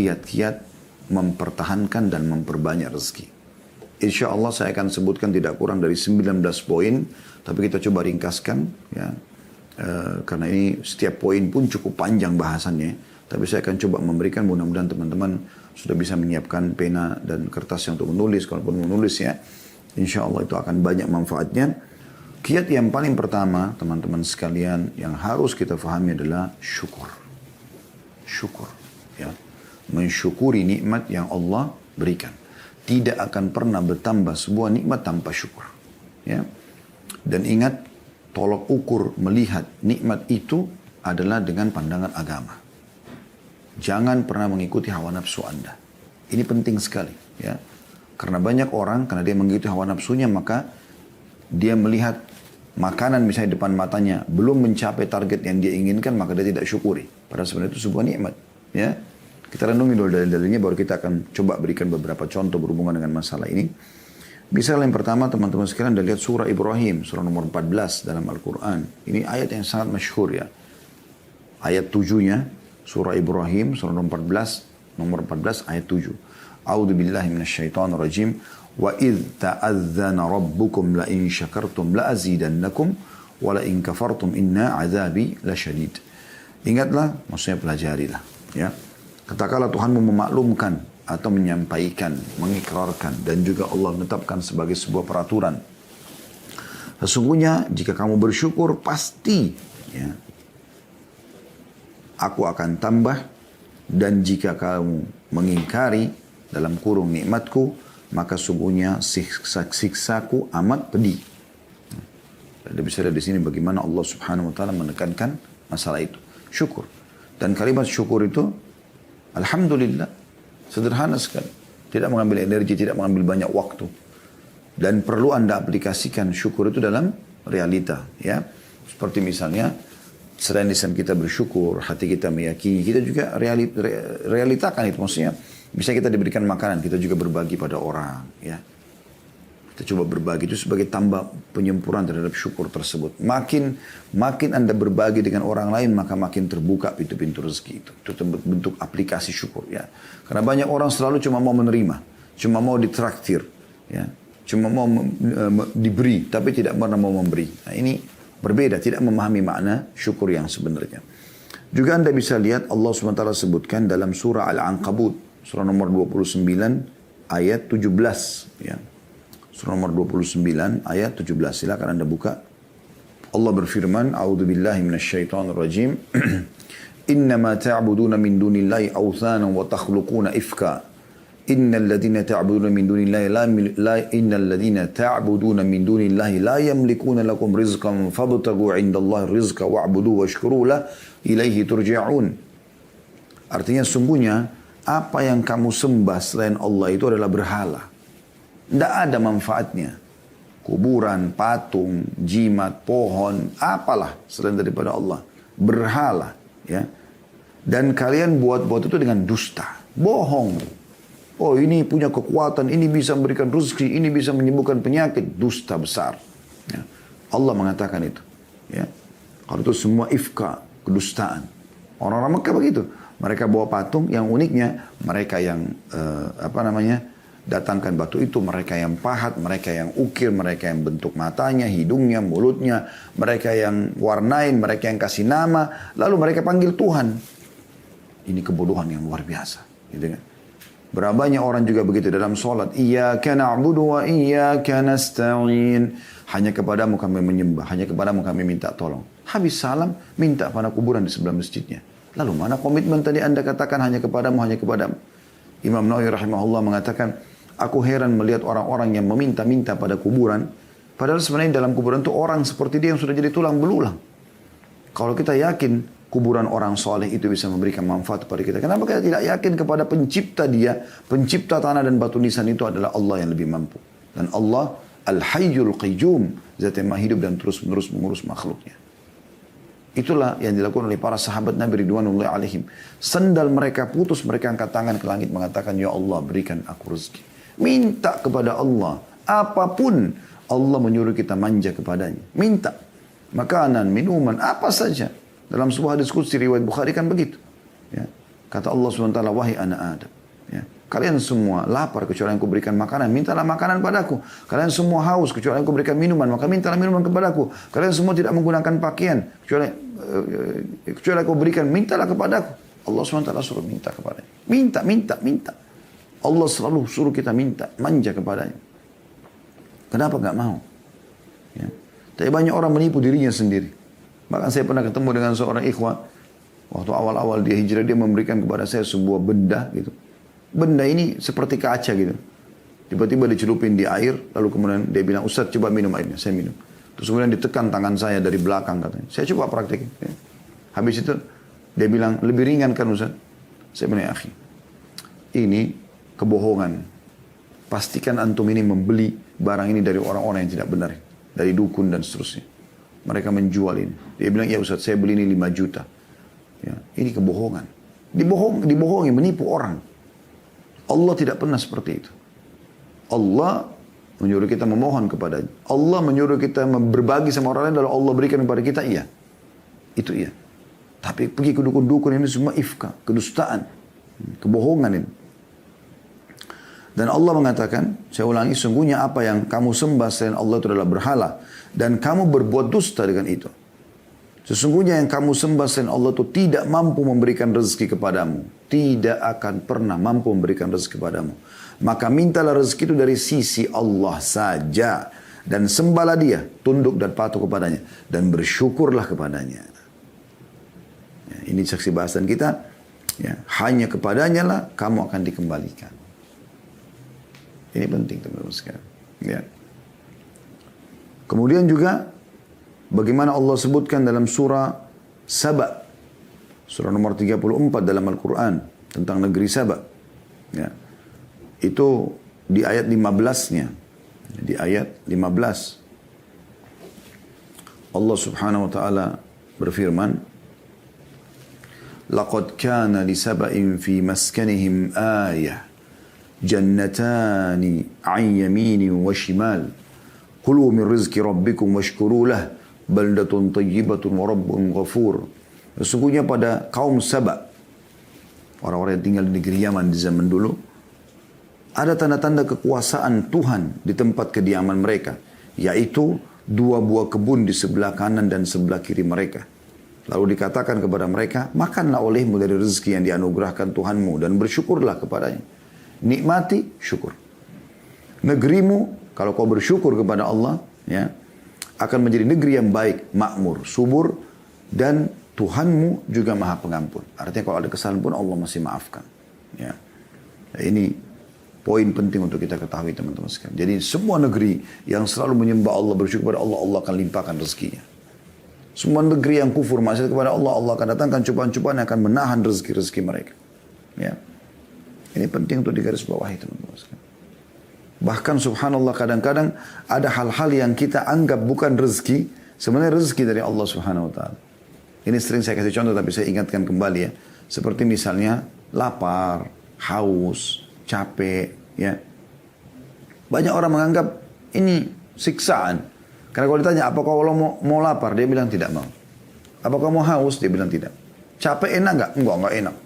kiat-kiat mempertahankan dan memperbanyak rezeki. Insya Allah saya akan sebutkan tidak kurang dari 19 poin, tapi kita coba ringkaskan ya. Karena ini setiap poin pun cukup panjang bahasannya, tapi saya akan coba memberikan, mudah-mudahan teman-teman sudah bisa menyiapkan pena dan kertas untuk menulis, kalaupun menulis ya, insya Allah itu akan banyak manfaatnya. Kiat yang paling pertama teman-teman sekalian yang harus kita fahami adalah syukur. Syukur ya. Mensyukuri nikmat yang Allah berikan. Tidak akan pernah bertambah sebuah nikmat tanpa syukur. Ya. Dan ingat, tolok ukur melihat nikmat itu adalah dengan pandangan agama. Jangan pernah mengikuti hawa nafsu Anda. Ini penting sekali. Ya. Karena banyak orang, karena dia mengikuti hawa nafsunya, maka dia melihat makanan misalnya depan matanya belum mencapai target yang dia inginkan, maka dia tidak syukuri. Padahal sebenarnya itu sebuah nikmat. Ya. Kita renungi dulu dalil-dalilnya, baru kita akan coba berikan beberapa contoh berhubungan dengan masalah ini. Misalnya yang pertama, teman-teman sekalian, Anda lihat surah Ibrahim, surah nomor 14 dalam Al-Quran. Ini ayat yang sangat masyhur ya. Ayat 7-nya, surah Ibrahim, surah nomor 14 ayat 7. A'udzu billahi minasyaitonir rajim. Wa idh ta'adzana rabbukum la in syakartum la azidannakum wa la in kafartum inna azabi lasyadid. Ingatlah, maksudnya pelajarilah ya. Katakanlah Tuhanmu memaklumkan atau menyampaikan, mengikrarkan, dan juga Allah menetapkan sebagai sebuah peraturan. Sesungguhnya jika kamu bersyukur pasti ya, aku akan tambah, dan jika kamu mengingkari dalam kurung nikmatku, maka sungguhnya siksaku amat pedih. Anda bisa lihat di sini bagaimana Allah Subhanahu wa taala menekankan masalah itu, syukur. Dan kalimat syukur itu alhamdulillah, sederhana sekali. Tidak mengambil energi, tidak mengambil banyak waktu. Dan perlu Anda aplikasikan syukur itu dalam realita. Ya. Seperti misalnya, selain lisan kita bersyukur, hati kita meyakini, kita juga realitakan itu. Maksudnya, bisa kita diberikan makanan, kita juga berbagi pada orang. Ya. Kita coba berbagi, itu sebagai tambah penyempurnaan terhadap syukur tersebut. Makin Anda berbagi dengan orang lain, maka makin terbuka pintu-pintu rezeki itu. Itu bentuk aplikasi syukur. Ya. Karena banyak orang selalu cuma mau menerima, cuma mau ditraktir, ya. Cuma mau diberi, tapi tidak pernah mau memberi. Nah, ini berbeda, tidak memahami makna syukur yang sebenarnya. Juga Anda bisa lihat Allah SWT sebutkan dalam surah Al-Ankabut, surah nomor 29 ayat 17. Ya. Surah nomor 29 ayat 17. Silakan Anda buka. Allah berfirman, A'udzu billahi minasyaitonir rajim. Innama ta'buduna min dunillahi awthanan wa takhluquna ifka. Innal ladzina ta'buduna min dunillahi la yamlikuna lakum rizqan fabtaghu 'indallahi rizqa wa'budu washkuru lahu ilaihi turja'un. Artinya sungguhnya apa yang kamu sembah selain Allah itu adalah berhala. Tidak ada manfaatnya. Kuburan, patung, jimat, pohon, apalah selain daripada Allah. Berhala. Ya. Dan kalian buat-buat itu dengan dusta. Bohong. Oh, ini punya kekuatan, ini bisa memberikan rezeki, ini bisa menyembuhkan penyakit. Dusta besar. Ya. Allah mengatakan itu. Ya. Kalau itu semua ifka, kedustaan. Orang-orang Mekah begitu. Mereka bawa patung, yang uniknya mereka yang datangkan batu itu, mereka yang pahat, mereka yang ukir, mereka yang bentuk matanya, hidungnya, mulutnya, mereka yang warnain, mereka yang kasih nama, lalu mereka panggil Tuhan. Ini kebodohan yang luar biasa, gitu kan? Berapa banyak orang juga begitu dalam sholat. Iyyaka na'budu wa iyyaka nasta'in. Hanya kepadamu kami menyembah, hanya kepadamu kami minta tolong. Habis salam, minta pada kuburan di sebelah masjidnya. Lalu mana komitmen tadi Anda katakan hanya kepadamu, hanya kepadamu. Imam Nawawi rahimahullah mengatakan, aku heran melihat orang-orang yang meminta-minta pada kuburan. Padahal sebenarnya dalam kuburan itu orang seperti dia yang sudah jadi tulang belulang. Kalau kita yakin kuburan orang soleh itu bisa memberikan manfaat kepada kita, kenapa kita tidak yakin kepada pencipta dia, pencipta tanah dan batu nisan itu adalah Allah yang lebih mampu. Dan Allah Al-Hayyul Qayyum, zat yang maha hidup dan terus-menerus mengurus makhluknya. Itulah yang dilakukan oleh para sahabat Nabi Ridwanullahi alaihim. Sendal mereka putus, mereka angkat tangan ke langit mengatakan, Ya Allah berikan aku rezeki. Minta kepada Allah. Apapun Allah menyuruh kita manja kepadanya. Minta. Makanan, minuman, apa saja. Dalam sebuah diskusi riwayat Bukhari kan begitu. Ya. Kata Allah SWT, wahai anak Adam, ya, kalian semua lapar kecuali yang kuberikan makanan, mintalah makanan padaku. Kalian semua haus kecuali yang kuberikan minuman, maka mintalah minuman kepadaku. Kalian semua tidak menggunakan pakaian kecuali aku berikan, mintalah kepadaku. Allah SWT suruh minta kepadanya. Minta. Allah selalu suruh kita minta, manja kepadanya. Kenapa nggak mau? Ya. Tapi banyak orang menipu dirinya sendiri. Bahkan saya pernah ketemu dengan seorang ikhwah. Waktu awal-awal dia hijrah, dia memberikan kepada saya sebuah benda gitu. Benda ini seperti kaca gitu. Tiba-tiba dicelupin di air, lalu kemudian dia bilang, Ustaz coba minum airnya, saya minum. Terus kemudian ditekan tangan saya dari belakang katanya. Saya coba praktekin. Ya. Habis itu dia bilang, lebih ringan kan Ustaz? Saya bilang, akhi, ini kebohongan. Pastikan antum ini membeli barang ini dari orang-orang yang tidak benar. Dari dukun dan seterusnya. Mereka menjual ini. Dia bilang, ya Ustaz, saya beli ini 5 juta. Ya, ini kebohongan. Dibohongi, menipu orang. Allah tidak pernah seperti itu. Allah menyuruh kita memohon kepadanya. Allah menyuruh kita berbagi sama orang lain, lalu Allah berikan kepada kita, iya. Itu iya. Tapi pergi ke dukun-dukun ini semua ifka, kedustaan, kebohongan ini. Dan Allah mengatakan, saya ulangi, sungguhnya apa yang kamu sembah selain Allah itu adalah berhala. Dan kamu berbuat dusta dengan itu. Sesungguhnya yang kamu sembah selain Allah itu tidak mampu memberikan rezeki kepadamu. Tidak akan pernah mampu memberikan rezeki kepadamu. Maka mintalah rezeki itu dari sisi Allah saja. Dan sembahlah dia, tunduk dan patuh kepadanya. Dan bersyukurlah kepadanya. Ya, ini saksi bahasan kita. Ya, hanya kepadanya lah kamu akan dikembalikan. Ini penting teman-teman sekalian. Ya. Kemudian juga bagaimana Allah sebutkan dalam surah Saba. Surah nomor 34 dalam Al-Quran. Tentang negeri Saba. Ya. Itu di ayat 15-nya. Di ayat 15. Allah subhanahu wa ta'ala berfirman. Laqad kana li saba'in fi maskanihim ayah. Jannatani an yamini wa shimal. Kulu min rizki rabbikum washkuru lah. Baldatun tayyibatun wa rabbun ghafur. Sesungguhnya pada kaum Saba, orang-orang yang tinggal di negeri Yaman di zaman dulu, ada tanda-tanda kekuasaan Tuhan di tempat kediaman mereka, yaitu 2 buah kebun di sebelah kanan dan sebelah kiri mereka. Lalu dikatakan kepada mereka, makanlah olehmu dari rezeki yang dianugerahkan Tuhanmu dan bersyukurlah kepadanya. Nikmati, syukur. Negerimu, kalau kau bersyukur kepada Allah, ya, akan menjadi negeri yang baik, makmur, subur, dan Tuhanmu juga maha pengampun. Artinya kalau ada kesalahan pun Allah masih maafkan. Ya. Nah, ini poin penting untuk kita ketahui teman-teman sekalian. Jadi semua negeri yang selalu menyembah Allah, bersyukur kepada Allah, Allah akan limpahkan rezekinya. Semua negeri yang kufur, maksiat kepada Allah, Allah akan datangkan cobaan-cobaan yang akan menahan rezeki-rezeki mereka. Ya. Ini penting untuk digarisbawahi teman-teman sekalian. Bahkan subhanallah kadang-kadang ada hal-hal yang kita anggap bukan rezeki, sebenarnya rezeki dari Allah subhanahu wa ta'ala. Ini sering saya kasih contoh tapi saya ingatkan kembali ya. Seperti misalnya lapar, haus, capek, ya. Banyak orang menganggap ini siksaan. Karena kalau ditanya apakah Allah mau lapar, dia bilang tidak mau. Apakah mau haus, dia bilang tidak. Capek enak nggak? Enggak enak.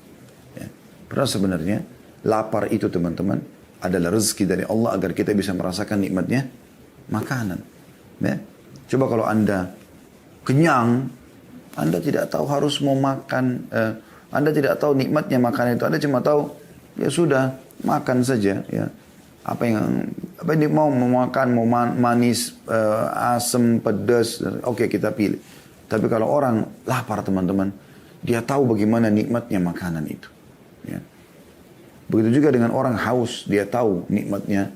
Ya. Padahal sebenarnya lapar itu teman-teman adalah rezeki dari Allah agar kita bisa merasakan nikmatnya makanan. Ya. Coba kalau Anda kenyang, Anda tidak tahu harus mau makan, Anda tidak tahu nikmatnya makanan itu. Anda cuma tahu, ya sudah, makan saja. Ya. Apa yang mau makan, mau manis, asam, pedas, oke kita pilih. Tapi kalau orang lapar teman-teman, dia tahu bagaimana nikmatnya makanan itu. Ya. Begitu juga dengan orang haus, dia tahu nikmatnya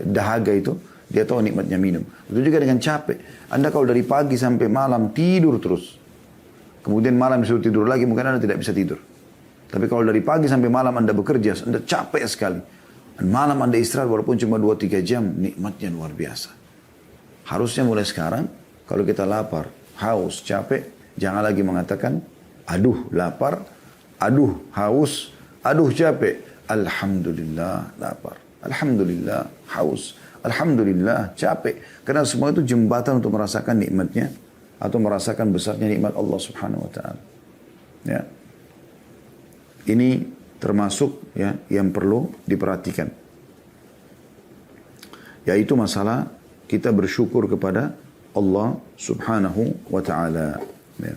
dahaga itu, dia tahu nikmatnya minum. Begitu juga dengan capek. Anda kalau dari pagi sampai malam tidur terus, kemudian malam disuruh tidur lagi, mungkin Anda tidak bisa tidur. Tapi kalau dari pagi sampai malam Anda bekerja, Anda capek sekali. Dan malam Anda istirahat walaupun cuma 2-3 jam, nikmatnya luar biasa. Harusnya mulai sekarang, kalau kita lapar, haus, capek, jangan lagi mengatakan, aduh lapar, aduh haus, aduh capek. Alhamdulillah lapar. Alhamdulillah haus. Alhamdulillah capek. Karena semua itu jembatan untuk merasakan nikmatnya. Atau merasakan besarnya nikmat Allah subhanahu wa ta'ala. Ya. Ini termasuk ya yang perlu diperhatikan. Yaitu masalah kita bersyukur kepada Allah Subhanahu wa taala. Ya.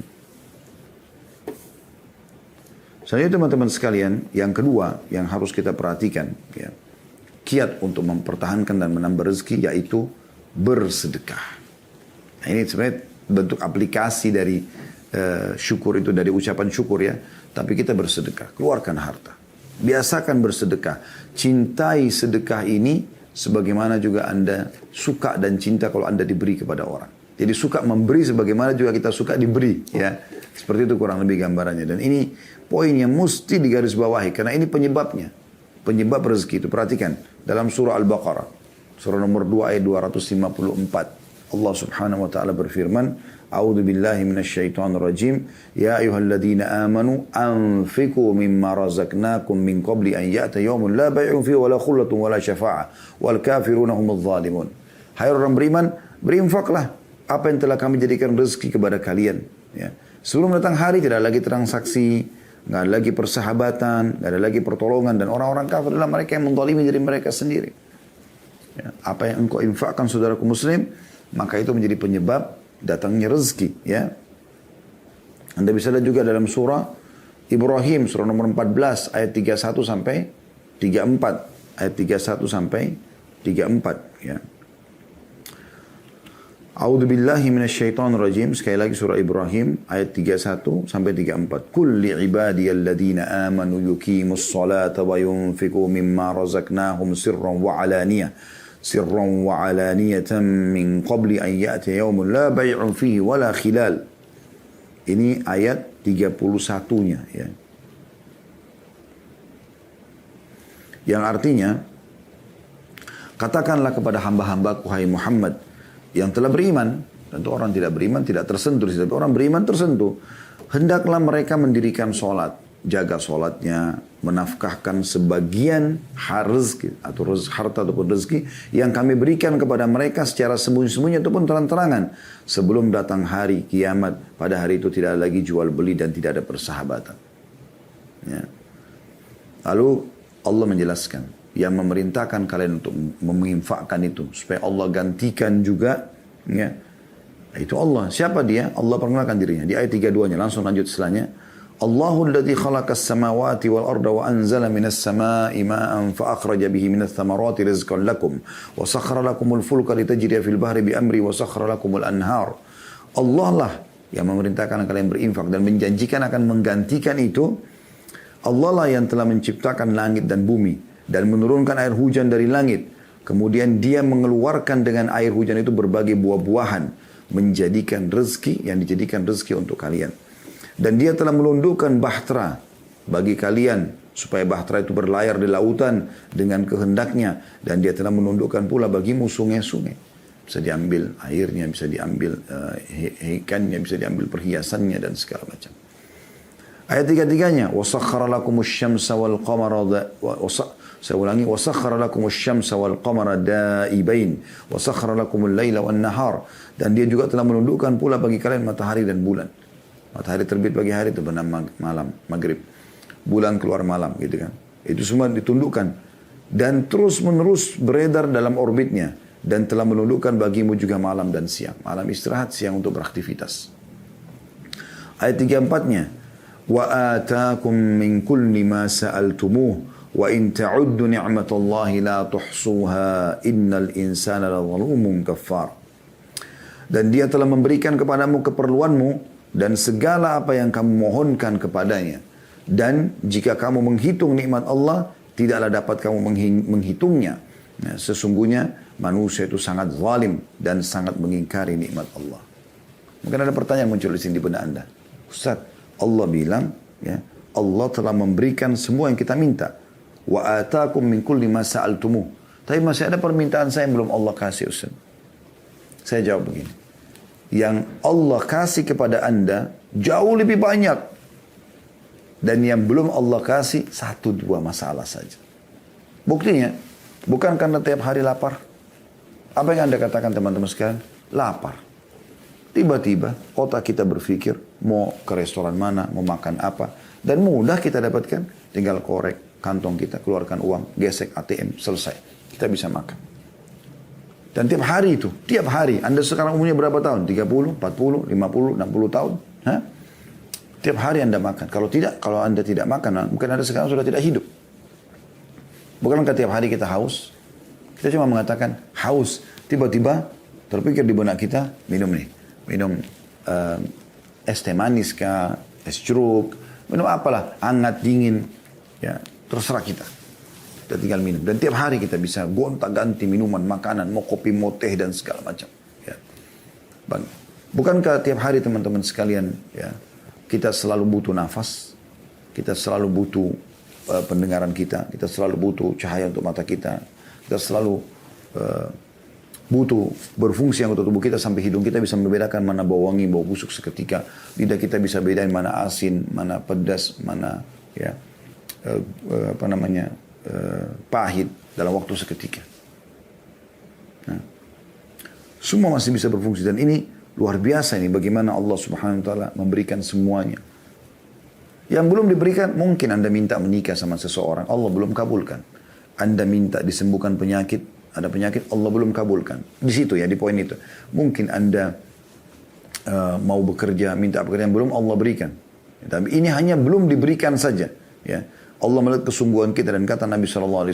Selanjutnya teman-teman sekalian, yang kedua yang harus kita perhatikan, ya, kiat untuk mempertahankan dan menambah rezeki yaitu bersedekah. Nah, ini sebenarnya bentuk aplikasi dari syukur itu, dari ucapan syukur ya. Tapi kita bersedekah, keluarkan harta. Biasakan bersedekah. Cintai sedekah ini sebagaimana juga Anda suka dan cinta kalau Anda diberi kepada orang. Jadi suka memberi sebagaimana juga kita suka diberi. Ya, seperti itu kurang lebih gambarannya. Dan ini poin yang mesti digarisbawahi karena ini penyebabnya. Penyebab rezeki itu. Perhatikan dalam surah Al-Baqarah. Surah nomor 2 ayat 254. Allah Subhanahu wa taala berfirman, A'udzu billahi minasyaitonir rajim. Ya ayyuhalladzina amanu anfiqu mimma razaqnakum min qabli an ya'ta yawmun la bay'un fihi wa la khullatun wa la syafa'ah wal kafiruna humudz zalimun. Hai orang beriman, berinfaklah apa yang telah kami jadikan rezeki kepada kalian. Ya. Sebelum datang hari tidak ada lagi transaksi, nggak ada lagi persahabatan, nggak ada lagi pertolongan, dan orang-orang kafir adalah mereka yang menzalimi diri mereka sendiri. Ya. Apa yang engkau infakkan saudaraku muslim, maka itu menjadi penyebab datangnya rezeki. Ya. Anda bisa lihat juga dalam surah Ibrahim, surah nomor 14 ayat 31 sampai 34, ayat 31 sampai 34. Ya. A'udzu billahi minasyaitonir rajim. Sekali lagi surah Ibrahim ayat 31 sampai 34. Qul li'ibadiyalladzina amanu yuqimus salata wa yunfiqu mimma razaqnahum sirran wa alaniyatan min qabli an ya'tiya yawmun la bay'un fihi wa la khilal. Ini ayat 31-nya ya. Yang artinya, katakanlah kepada hamba-hambaku hai Muhammad yang telah beriman, tentu orang tidak beriman tidak tersentuh, tapi orang beriman tersentuh. Hendaklah mereka mendirikan sholat, jaga sholatnya, menafkahkan sebagian rezeki atau harta ataupun rezeki yang kami berikan kepada mereka secara sembunyi-sembunyi ataupun terang-terangan sebelum datang hari kiamat. Pada hari itu tidak ada lagi jual beli dan tidak ada persahabatan. Ya. Lalu Allah menjelaskan, yang memerintahkan kalian untuk menginfakkan itu supaya Allah gantikan juga, ya, itu Allah. Siapa dia? Allah perkenalkan dirinya di ayat 32-nya. Langsung lanjut setelahnya. Allahul ladzi khalaqas samawati wal arda wa anzala minas samai ma'an fa akhraja bihi minats thamarati rizqan lakum wa sakhkhara lakumul fulka litajriya fil bahri bi amri wa sakhkhara lakumul anhar. Allah lah yang memerintahkan kalian berinfak dan menjanjikan akan menggantikan itu. Allah lah yang telah menciptakan langit dan bumi dan menurunkan air hujan dari langit. Kemudian dia mengeluarkan dengan air hujan itu berbagai buah-buahan. Menjadikan rezeki yang dijadikan rezeki untuk kalian. Dan dia telah melundukkan bahtera bagi kalian. Supaya bahtera itu berlayar di lautan dengan kehendaknya. Dan dia telah menundukkan pula bagimu sungai-sungai. Bisa diambil airnya, bisa diambil ikannya, bisa diambil perhiasannya dan segala macam. Ayat 33-nya. وَسَخَّرَ لَكُمُ الشَّمْسَ وَالْقَمَرَ Saya ulangi, وَسَخَّرَ لَكُمُ الشَّمْسَ وَالْقَمَرَ دَائِبَيْنِ وَسَخَّرَ لَكُمُ اللَّيْلَ وَالنَّهَارِ. Dan dia juga telah menundukkan pula bagi kalian matahari dan bulan. Matahari terbit pagi hari itu bernama malam, maghrib. Bulan keluar malam gitu kan. Itu semua ditundukkan. Dan terus menerus beredar dalam orbitnya. Dan telah menundukkan bagimu juga malam dan siang. Malam istirahat, siang untuk beraktivitas. Ayat 34-nya. وَآتَاكُمْ مِنْ كُلِّ مَا سَأَلْتُمُوهُ وَإِنْ تَعُدُّ نِعْمَةَ اللَّهِ لَا تُحْصُوهَا إِنَّ الْإِنسَانَ لَظَلُومٌ كَفَّارٌ. Dan dia telah memberikan kepadamu keperluanmu dan segala apa yang kamu mohonkan kepadanya. Dan jika kamu menghitung nikmat Allah, tidaklah dapat kamu menghitungnya. Nah, sesungguhnya manusia itu sangat zalim dan sangat mengingkari nikmat Allah. Mungkin ada pertanyaan muncul di sini di benak Anda. Ustaz, Allah bilang, ya, Allah telah memberikan semua yang kita minta. Wa atakum min kulli ma sa'altumuh. Tapi masih ada permintaan saya yang belum Allah kasih, Ustaz. Saya jawab begini. Yang Allah kasih kepada Anda jauh lebih banyak. Dan yang belum Allah kasih 1-2 masalah saja. Buktinya, bukan karena tiap hari lapar. Apa yang Anda katakan teman-teman sekalian? Lapar. tiba-tiba otak kita berpikir mau ke restoran mana, mau makan apa. Dan mudah kita dapatkan, tinggal korek kantong kita, keluarkan uang, gesek ATM, selesai. Kita bisa makan. Dan tiap hari itu, tiap hari. Anda sekarang umurnya berapa tahun? 30, 40, 50, 60 tahun? Hah? Tiap hari Anda makan. Kalau Anda tidak makan, mungkin Anda sekarang sudah tidak hidup. Bukankah tiap hari kita haus? Kita cuma mengatakan haus. Tiba-tiba terpikir di benak kita, minum nih. Minum es teh manis kah, es jeruk, minum apalah, hangat, dingin. Ya, terserah kita. Kita tinggal minum. Dan tiap hari kita bisa gonta-ganti minuman, makanan, mau kopi, mau teh, dan segala macam. Ya. Bukankah tiap hari teman-teman sekalian, ya, kita selalu butuh nafas, kita selalu butuh pendengaran kita selalu butuh cahaya untuk mata kita selalu butuh berfungsi anggota tubuh kita sampai hidung kita bisa membedakan mana bau wangi, bau busuk seketika. Lidah kita bisa bedain mana asin, mana pedas, mana ya pahit dalam waktu seketika. Nah, semua masih bisa berfungsi dan ini luar biasa ini bagaimana Allah Subhanahu wa taala memberikan semuanya. Yang belum diberikan, mungkin Anda minta menikah sama seseorang, Allah belum kabulkan. Anda minta disembuhkan penyakit, ada penyakit, Allah belum kabulkan. Di situ ya, di poin itu. Mungkin Anda mau bekerja, minta pekerjaan, belum Allah berikan. Tapi ini hanya belum diberikan saja. Ya. Allah melihat kesungguhan kita dan kata Nabi SAW,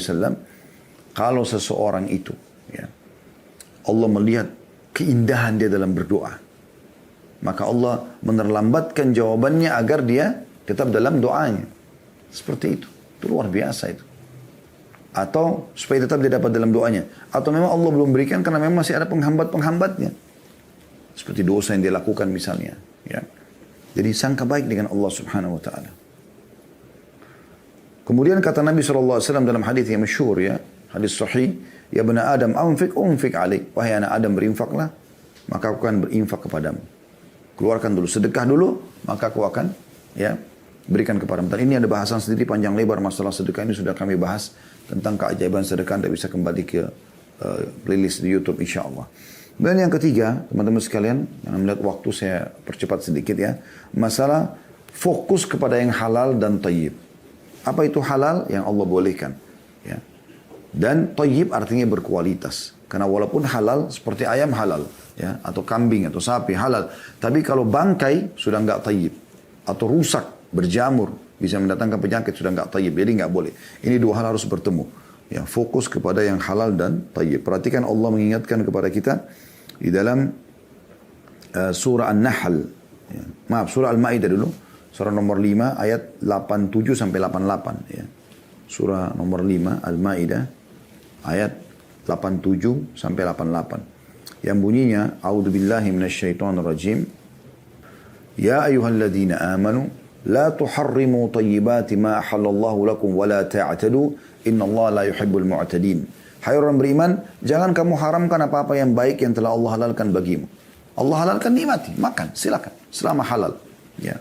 kalau seseorang itu, ya, Allah melihat keindahan dia dalam berdoa, maka Allah menerlambatkan jawabannya agar dia tetap dalam doanya. Seperti itu. Itu luar biasa itu. Atau supaya tetap dia dapat dalam doanya. Atau memang Allah belum berikan karena memang masih ada penghambat-penghambatnya. Seperti dosa yang dia lakukan misalnya. Ya. Jadi sangka baik dengan Allah Subhanahu wa ta'ala. Kemudian kata Nabi SAW dalam hadis yang masyhur ya. Hadis sahih. Ya bena Adam unfik alik. Wahai anak Adam berinfaklah. Maka aku akan berinfak kepadamu. Keluarkan dulu. Sedekah dulu. Maka aku akan ya berikan kepadamu. Dan ini ada bahasan sendiri panjang lebar masalah sedekah ini sudah kami bahas tentang keajaiban sedekah. Anda bisa kembali ke playlist di YouTube insyaAllah. Dan yang ketiga, teman-teman sekalian, yang melihat waktu saya percepat sedikit ya, masalah fokus kepada yang halal dan tayyib. Apa itu halal? Yang Allah bolehkan. Ya. Dan tayyib artinya berkualitas. Karena walaupun halal, seperti ayam halal, ya, atau kambing atau sapi halal. Tapi kalau bangkai sudah enggak tayyib. Atau rusak, berjamur, bisa mendatangkan penyakit, sudah enggak tayyib. Jadi enggak boleh. Ini dua hal harus bertemu. Ya, fokus kepada yang halal dan tayyib. Perhatikan Allah mengingatkan kepada kita di dalam surah An-Nahl. Ya. Maaf, surah Al-Ma'idah dulu. Surah nomor 5 ayat 87 sampai 88. Ya. Surah nomor 5 Al-Ma'idah ayat 87 sampai 88. Yang bunyinya, A'udzubillahi minasyaitonirrajim. Ya ayyuhalladzina amanu la tuharrimu tayyibati ma ahallallahu lakum wa la ta'tadu innallaha la yuhibbul mu'tadin. Hai orang beriman, jangan kamu haramkan apa-apa yang baik yang telah Allah halalkan bagimu. Allah halalkan, nikmati, makan, silakan selama halal. Ya.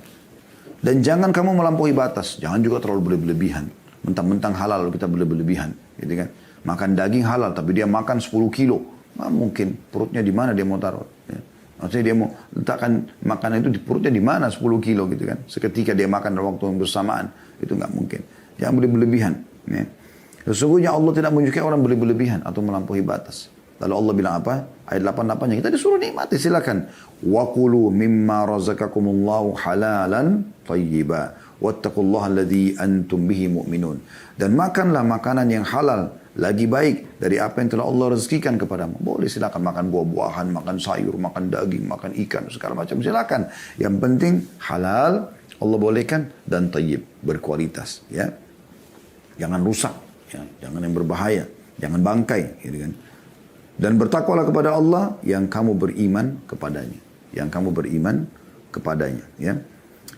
Dan jangan kamu melampaui batas, jangan juga terlalu berlebihan. Mentang-mentang halal lalu kita berlebihan, gitu kan? Makan daging halal tapi dia makan 10 kilo. Nah, mungkin perutnya di mana dia mau taruh? Ya. Maksudnya dia mau letakkan makanan itu di perutnya di mana 10 kilo gitu kan. Seketika dia makan dalam waktu yang bersamaan. Itu nggak mungkin. Jangan berlebihan. Ya. Sesungguhnya Allah tidak menyukai orang berlebihan atau melampaui batas. Lalu Allah bilang apa? Ayat 88-nya kita disuruh nikmati, silakan. Wa kulu mimma razaqakumullahu halalan thayyiba. Wattaqullaha alladzi antum bihi mu'minun. Dan makanlah makanan yang halal lagi baik dari apa yang telah Allah rezekikan kepadamu. Boleh silakan makan buah-buahan, makan sayur, makan daging, makan ikan, segala macam silakan. Yang penting halal Allah bolehkan dan tayyib, berkualitas, ya. Jangan rusak, ya. Jangan yang berbahaya, jangan bangkai, gitu kan. Dan bertakwalah kepada Allah yang kamu beriman kepadanya, yang kamu beriman kepadanya, ya.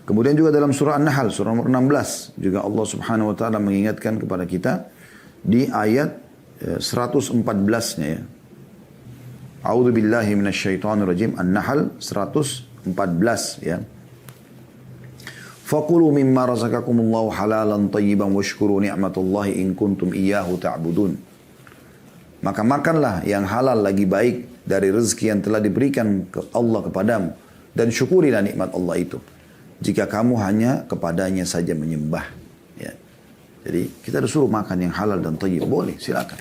Kemudian juga dalam surah An-Nahl, surah nomor 16, juga Allah Subhanahu wa taala mengingatkan kepada kita di ayat 114-nya ya. A'udzu billahi minasyaitonir rajim. An-Nahl 114 ya. Faqulu mimma razaqakumullahu halalan thayyiban washkuru ni'matallahi in kuntum iyyahu ta'budun. Maka makanlah yang halal lagi baik dari rezeki yang telah diberikan ke Allah kepadamu. Dan syukurilah nikmat Allah itu. Jika kamu hanya kepadanya saja menyembah. Ya. Jadi kita disuruh makan yang halal dan thayyib. Boleh, silakan.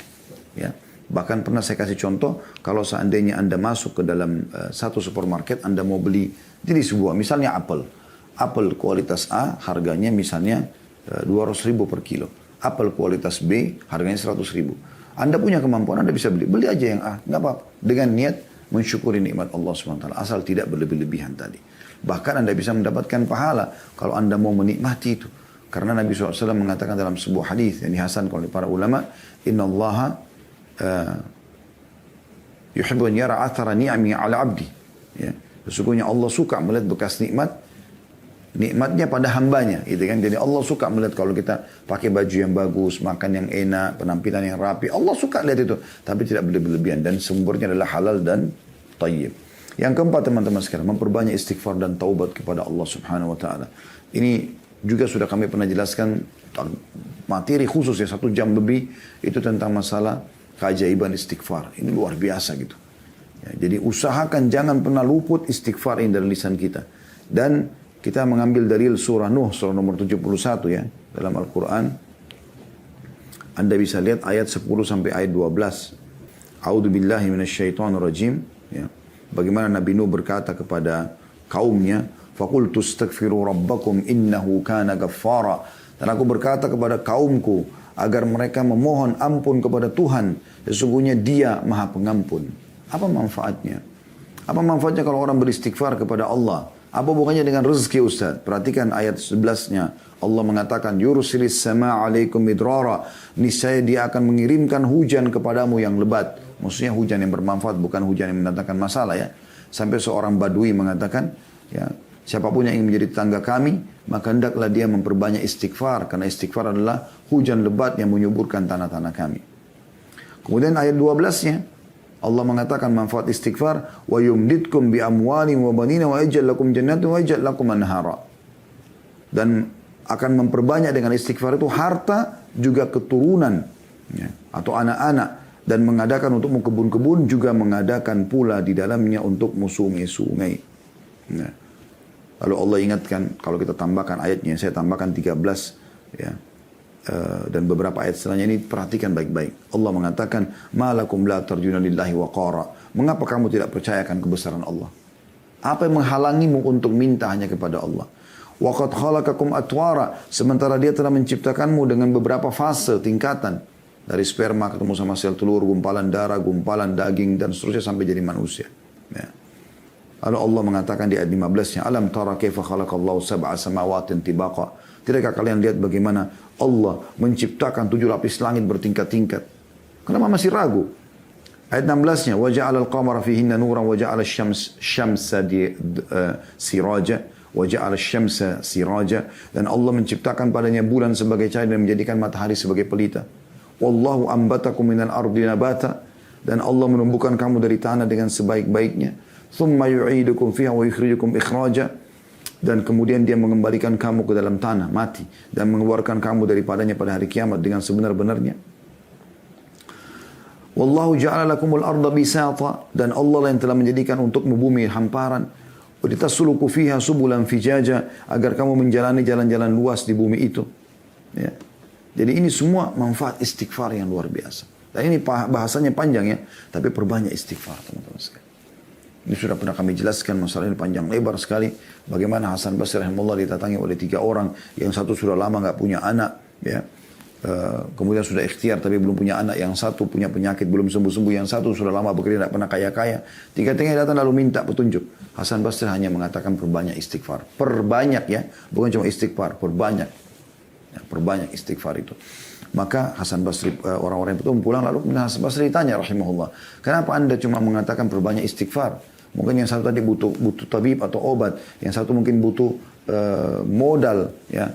Ya. Bahkan pernah saya kasih contoh, kalau seandainya Anda masuk ke dalam satu supermarket, Anda mau beli jenis buah, misalnya apel. Apel kualitas A harganya misalnya 200.000 per kilo. Apel kualitas B harganya 100.000. Anda punya kemampuan, Anda bisa beli. Beli aja yang A, nggak apa-apa. Dengan niat mensyukuri nikmat Allah SWT. Asal tidak berlebih-lebihan tadi. Bahkan Anda bisa mendapatkan pahala kalau Anda mau menikmati itu. Karena Nabi SAW mengatakan dalam sebuah hadis yang dihasankan oleh para ulama, Inna Allaha yuhibbu an yara athara ni'ami ala abdi. Ya. Sesungguhnya Allah suka melihat bekas nikmatnya pada hambanya, gitu kan. Jadi Allah suka melihat kalau kita pakai baju yang bagus, makan yang enak, penampilan yang rapi. Allah suka lihat itu, tapi tidak berlebihan, dan sumbernya adalah halal dan thayyib. Yang keempat, teman-teman sekalian, memperbanyak istighfar dan taubat kepada Allah Subhanahu wa taala. Ini juga sudah kami pernah jelaskan materi khusus ya 1 jam lebih itu tentang masalah keajaiban istighfar. Ini luar biasa gitu. Ya, jadi usahakan jangan pernah luput istighfar ini dari lisan kita. Dan kita mengambil dalil surah Nuh, surah nomor 71 ya, dalam Al-Quran. Anda bisa lihat ayat 10 sampai ayat 12. A'udzu billahi minasyaitonir rajim. Ya. Bagaimana Nabi Nuh berkata kepada kaumnya, "Faqultu astaghfiru rabbakum innahu kana ghaffara." Dan aku berkata kepada kaumku agar mereka memohon ampun kepada Tuhan, sesungguhnya Dia Maha Pengampun. Apa manfaatnya? Apa manfaatnya kalau orang beristighfar kepada Allah? Apa hubungannya dengan rezeki, Ustaz? Perhatikan ayat 11-nya. Allah mengatakan, "Yursilis sama' alaikum midrara." Niscaya Dia akan mengirimkan hujan kepadamu yang lebat. Maksudnya hujan yang bermanfaat, bukan hujan yang mendatangkan masalah ya. Sampai seorang badui mengatakan, ya, siapapun yang ingin menjadi tetangga kami, maka hendaklah dia memperbanyak istighfar. Karena istighfar adalah hujan lebat yang menyuburkan tanah-tanah kami. Kemudian ayat 12-nya, Allah mengatakan manfaat istighfar, wa yumditkum bi amwalin wa banina wa yaj'al lakum jannatin wa yaj'al lakum anhara. Dan akan memperbanyak dengan istighfar itu harta juga keturunan ya, atau anak-anak, dan mengadakan untukmu kebun-kebun, juga mengadakan pula di dalamnya untukmu sungai-sungai. Ya. Lalu Allah ingatkan, kalau kita tambahkan ayatnya, saya tambahkan 13 ya. Dan beberapa ayat setelahnya ini perhatikan baik-baik. Allah mengatakan, "Malakum la tarjuna lillahi waqara." Mengapa kamu tidak percayakan kebesaran Allah? Apa yang menghalangimu untuk minta hanya kepada Allah? Wa qad khalaqakum atwara, sementara Dia telah menciptakanmu dengan beberapa fase, tingkatan. Dari sperma ketemu sama sel telur, gumpalan darah, gumpalan daging, dan seterusnya sampai jadi manusia. Ya. Lalu Allah mengatakan di ayat 15-nya, "Alam tara kaifa khalaqallahu sab'a samawatin tibaqa." Tidakkah kalian lihat bagaimana Allah menciptakan 7 lapis langit bertingkat-tingkat? Kenapa masih ragu? Ayat 16-nya, "Wa ja'ala al-qamara fihinna nuran wa ja'ala asy-syamsa siraja wa ja'ala asy-syamsa siraja." Dan Allah menciptakan padanya bulan sebagai cahaya dan menjadikan matahari sebagai pelita. "Wallahu ambatakum minal ardi nabata." Dan Allah menumbuhkan kamu dari tanah dengan sebaik-baiknya. "Tsumma yu'idukum fiha wa yukhrijukum ikhraja." Dan kemudian Dia mengembalikan kamu ke dalam tanah, mati, dan mengeluarkan kamu daripadanya pada hari kiamat dengan sebenar-benarnya. "Wallahu ja'ala lakumul arda bisata." Dan Allah yang telah menjadikan untukmu bumi hamparan. "Wa litasluku fiha subulan fijaja." Agar kamu menjalani jalan-jalan luas di bumi itu. Ya. Jadi ini semua manfaat istighfar yang luar biasa. Dan ini bahasanya panjang ya, tapi perbanyak istighfar, teman-teman sekalian. Ini sudah pernah kami jelaskan, masalah ini panjang lebar sekali. Bagaimana Hasan Basri rahimahullah didatangi oleh 3 orang, yang satu sudah lama nggak punya anak, ya. Kemudian sudah ikhtiar tapi belum punya anak, yang satu punya penyakit belum sembuh-sembuh, yang satu sudah lama bekerja tidak pernah kaya-kaya. Tiga-tiganya datang lalu minta petunjuk. Hasan Basri hanya mengatakan perbanyak istighfar. Perbanyak ya, bukan cuma istighfar, perbanyak. Ya, perbanyak istighfar itu. Maka Hasan Basri, orang-orang itu pulang, lalu Hasan Basri ditanya rahimahullah, "Kenapa Anda cuma mengatakan perbanyak istighfar? Mungkin yang satu tadi butuh tabib atau obat, yang satu mungkin butuh modal, ya.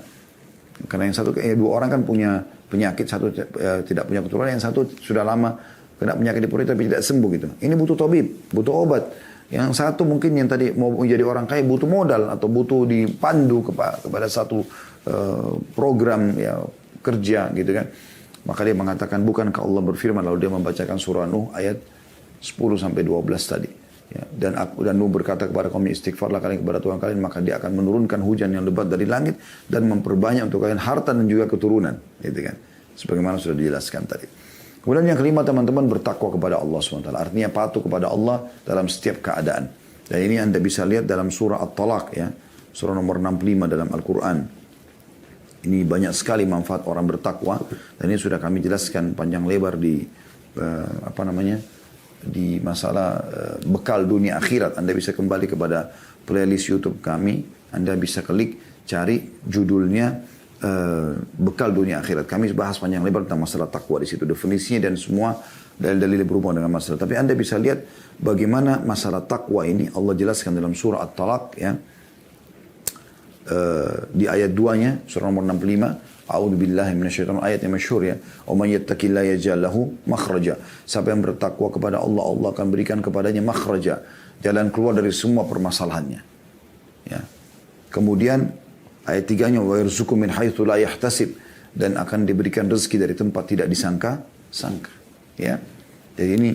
Karena yang satu, 2 orang kan punya penyakit, satu tidak punya keturunan, yang satu sudah lama kena penyakit di perut tapi tidak sembuh gitu. Ini butuh tabib, butuh obat. Yang satu mungkin yang tadi mau menjadi orang kaya butuh modal atau butuh dipandu kepada satu program ya kerja gitu kan." Maka dia mengatakan, "Bukankah Allah berfirman?" Lalu dia membacakan surah Nuh ayat 10 sampai 12 tadi. Ya, dan Nuh berkata kepada kaum, istighfarlah kalian kepada Tuhan kalian, maka dia akan menurunkan hujan yang lebat dari langit dan memperbanyak untuk kalian harta dan juga keturunan, gitu kan. Sebagaimana sudah dijelaskan tadi. Kemudian yang kelima teman-teman, bertakwa kepada Allah SWT. Artinya patuh kepada Allah dalam setiap keadaan. Dan ini Anda bisa lihat dalam surah At-Talaq ya, surah nomor 65 dalam Al-Quran. Ini banyak sekali manfaat orang bertakwa, dan ini sudah kami jelaskan panjang lebar di di masalah bekal dunia akhirat. Anda bisa kembali kepada playlist YouTube kami, Anda bisa klik cari judulnya bekal dunia akhirat. Kami bahas panjang lebar tentang masalah takwa di situ, definisinya dan semua dalil-dalil berhubungan dengan masalah. Tapi Anda bisa lihat bagaimana masalah takwa ini Allah jelaskan dalam surah At-Talaq ya. Di ayat 2-nya surah nomor 65, A'udzubillahi minasyaitonir, ayat yang masyhur ya. "Wa may yattaqillaha yaj'al lahu makhraja." Siapa yang bertakwa kepada Allah, Allah akan berikan kepadanya makhraja, jalan keluar dari semua permasalahannya. Ya. Kemudian ayat 3-nya, "Wa yarzuqu min haitsu la yahtasib." Dan akan diberikan rezeki dari tempat tidak disangka-sangka. Ya. Jadi ini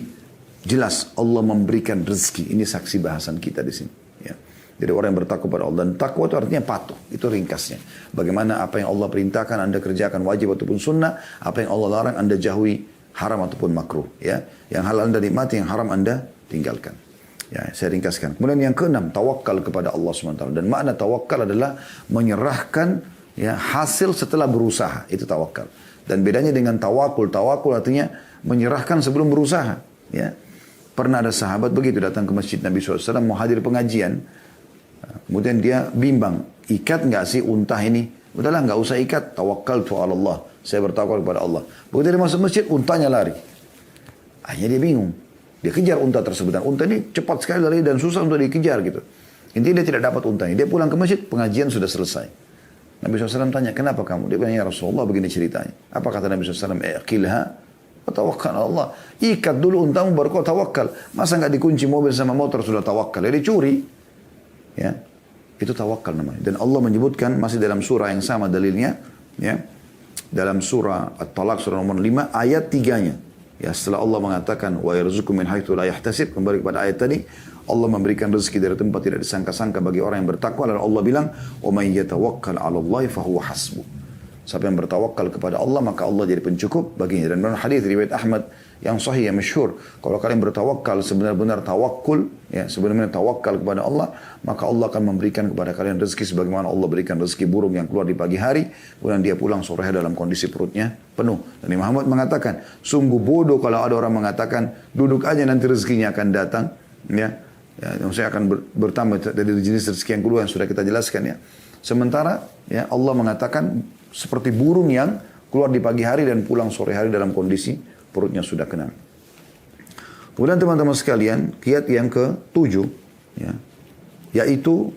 jelas Allah memberikan rezeki. Ini saksi bahasan kita di sini. Ya. Jadi orang yang bertakwa kepada Allah. Dan takwa itu artinya patuh. Itu ringkasnya. Bagaimana apa yang Allah perintahkan Anda kerjakan wajib ataupun sunnah. Apa yang Allah larang Anda jauhi haram ataupun makruh. Ya. Yang halal Anda nikmati, yang haram Anda tinggalkan. Ya, saya ringkaskan. Kemudian yang keenam, tawakal kepada Allah SWT. Dan makna tawakal adalah menyerahkan ya, hasil setelah berusaha. Itu tawakal. Dan bedanya dengan tawakul. Tawakul artinya menyerahkan sebelum berusaha. Ya. Pernah ada sahabat begitu datang ke masjid Nabi SAW mau hadir pengajian. Kemudian dia bimbang, ikat nggak sih unta ini? Udahlah nggak usah ikat, tawakkaltu ala Allah. Saya bertawakal kepada Allah. Begitu dia masuk masjid, untanya lari. Akhirnya dia bingung. Dia kejar unta tersebut. Dan unta ini cepat sekali lari dan susah untuk dikejar gitu. Intinya dia tidak dapat untanya. Dia pulang ke masjid, pengajian sudah selesai. Nabi SAW tanya, kenapa kamu? Dia bilang, ya Rasulullah begini ceritanya. Apa kata Nabi SAW? Iqilha, tawakkal Allah. Ikat dulu untamu baru kau tawakal. Masa nggak dikunci mobil sama motor sudah tawakal? Jadi curi. Ya, itu tawakal namanya. Dan Allah menyebutkan masih dalam surah yang sama dalilnya, ya, dalam surah At-Talaq surah nomor 5 ayat 3-nya. Ya, setelah Allah mengatakan wa yarzuqu min haitsu la yahtasib, kembali kepada ayat tadi, Allah memberikan rezeki dari tempat tidak disangka-sangka bagi orang yang bertakwa. Lalu Allah bilang, "Wa may yatawakkal 'ala Allah fa huwa hasbuh." Siapa yang bertawakal kepada Allah, maka Allah jadi pencukup baginya. Dan dalam hadis riwayat Ahmad yang sahih, yang masyhur, kalau kalian bertawakal sebenar-benar tawakul, ya, sebenarnya tawakal kepada Allah, maka Allah akan memberikan kepada kalian rezeki sebagaimana Allah berikan rezeki burung yang keluar di pagi hari, kemudian dia pulang sore hari dalam kondisi perutnya penuh. Dan Imam Ahmad mengatakan, sungguh bodoh kalau ada orang mengatakan, duduk aja nanti rezekinya akan datang, ya. Ya, maksudnya akan bertambah dari jenis rezeki yang kedua yang sudah kita jelaskan ya. Sementara ya Allah mengatakan seperti burung yang keluar di pagi hari dan pulang sore hari dalam kondisi perutnya sudah kenyang. Kemudian teman-teman sekalian, kiat yang ke-7 ya, yaitu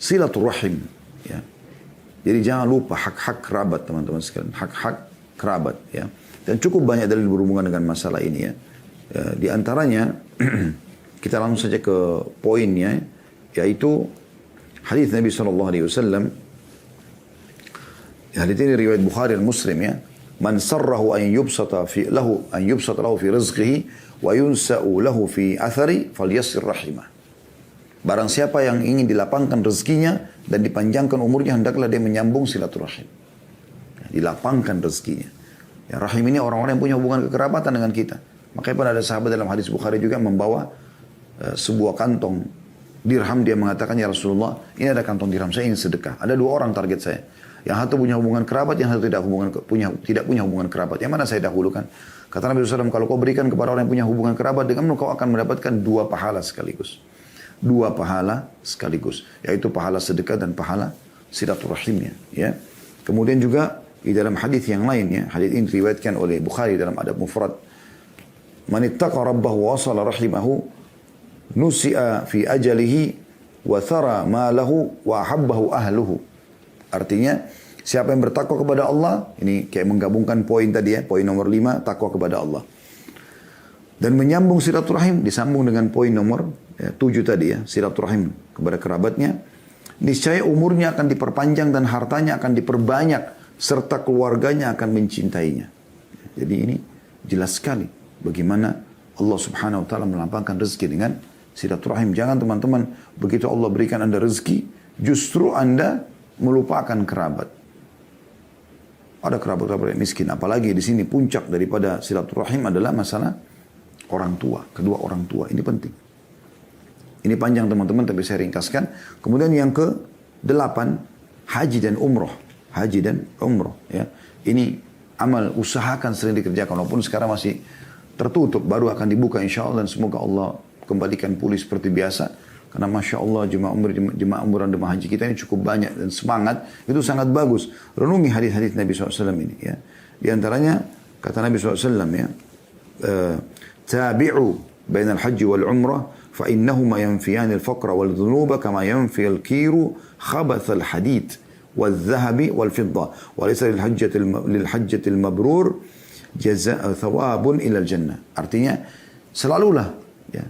silaturahim ya. Jadi jangan lupa hak-hak kerabat teman-teman sekalian, hak-hak kerabat ya. Dan cukup banyak dalil berhubungan dengan masalah ini ya. Di antaranya kita langsung saja ke poinnya, yaitu hadis Nabi SAW. Hadis ini riwayat Bukhari dan Muslim ya. Man sarrahu an yubsata lahu fi rizqihi wa yunsa'u lahu fi athari falyasir rahimah. Barang siapa yang ingin dilapangkan rezekinya dan dipanjangkan umurnya, hendaklah dia menyambung silaturahim. Dilapangkan rezekinya. Ya, rahim ini orang-orang yang punya hubungan kekerabatan dengan kita. Makanya pun ada sahabat dalam hadis Bukhari juga membawa sebuah kantong dirham. Dia mengatakan, ya Rasulullah, ini ada kantong dirham, saya ingin sedekah. Ada 2 orang target saya. Yang satu punya hubungan kerabat, yang satu tidak punya hubungan kerabat. Yang mana saya dahulukan? Kata Nabi SAW, kalau kau berikan kepada orang yang punya hubungan kerabat, dengan kau akan mendapatkan 2 pahala sekaligus. 2 pahala sekaligus. Yaitu pahala sedekah dan pahala silaturahimnya. Ya. Kemudian juga di dalam hadis yang lainnya, hadis ini diriwayatkan oleh Bukhari dalam Adab Mufrad. Man ittaqa rabbahu wa wasala rahimahu nusi'a fi ajalihi wa thara malahu wa ahabbahu ahluhu. Artinya, siapa yang bertakwa kepada Allah, ini kayak menggabungkan poin tadi ya, poin nomor 5, takwa kepada Allah. Dan menyambung silaturahim, disambung dengan poin nomor 7 tadi ya, silaturahim kepada kerabatnya. Niscaya umurnya akan diperpanjang dan hartanya akan diperbanyak, serta keluarganya akan mencintainya. Jadi ini jelas sekali. bagaimana Allah subhanahu wa ta'ala melapangkan rezeki dengan silaturahim. Jangan teman-teman, begitu Allah berikan Anda rezeki, justru Anda melupakan kerabat. Ada kerabat-kerabat yang miskin. Apalagi di sini puncak daripada silaturahim adalah masalah orang tua. Kedua orang tua. Ini penting. Ini panjang teman-teman, tapi saya ringkaskan. Kemudian yang ke-8, haji dan umroh. Haji dan umroh. Ya. Ini amal, usahakan sering dikerjakan. Walaupun sekarang masih tertutup, baru akan dibuka insya Allah. Dan semoga Allah kembalikan pulih seperti biasa. Karena Masya Allah jemaah umrah dan jemaah haji kita ini cukup banyak. Dan semangat, itu sangat bagus. Renungi hadis-hadis Nabi SAW ini. Ya. Di antaranya, kata Nabi SAW ya, tabi'u bainal haji wal umrah, فإنهما ينفيان الفقر والذنوب كما ينفي الكير خبث الحديد والذهب والفضة وليس للحجة المبرور جزاء ثواب إلى الجنة. Artinya selalulah ya,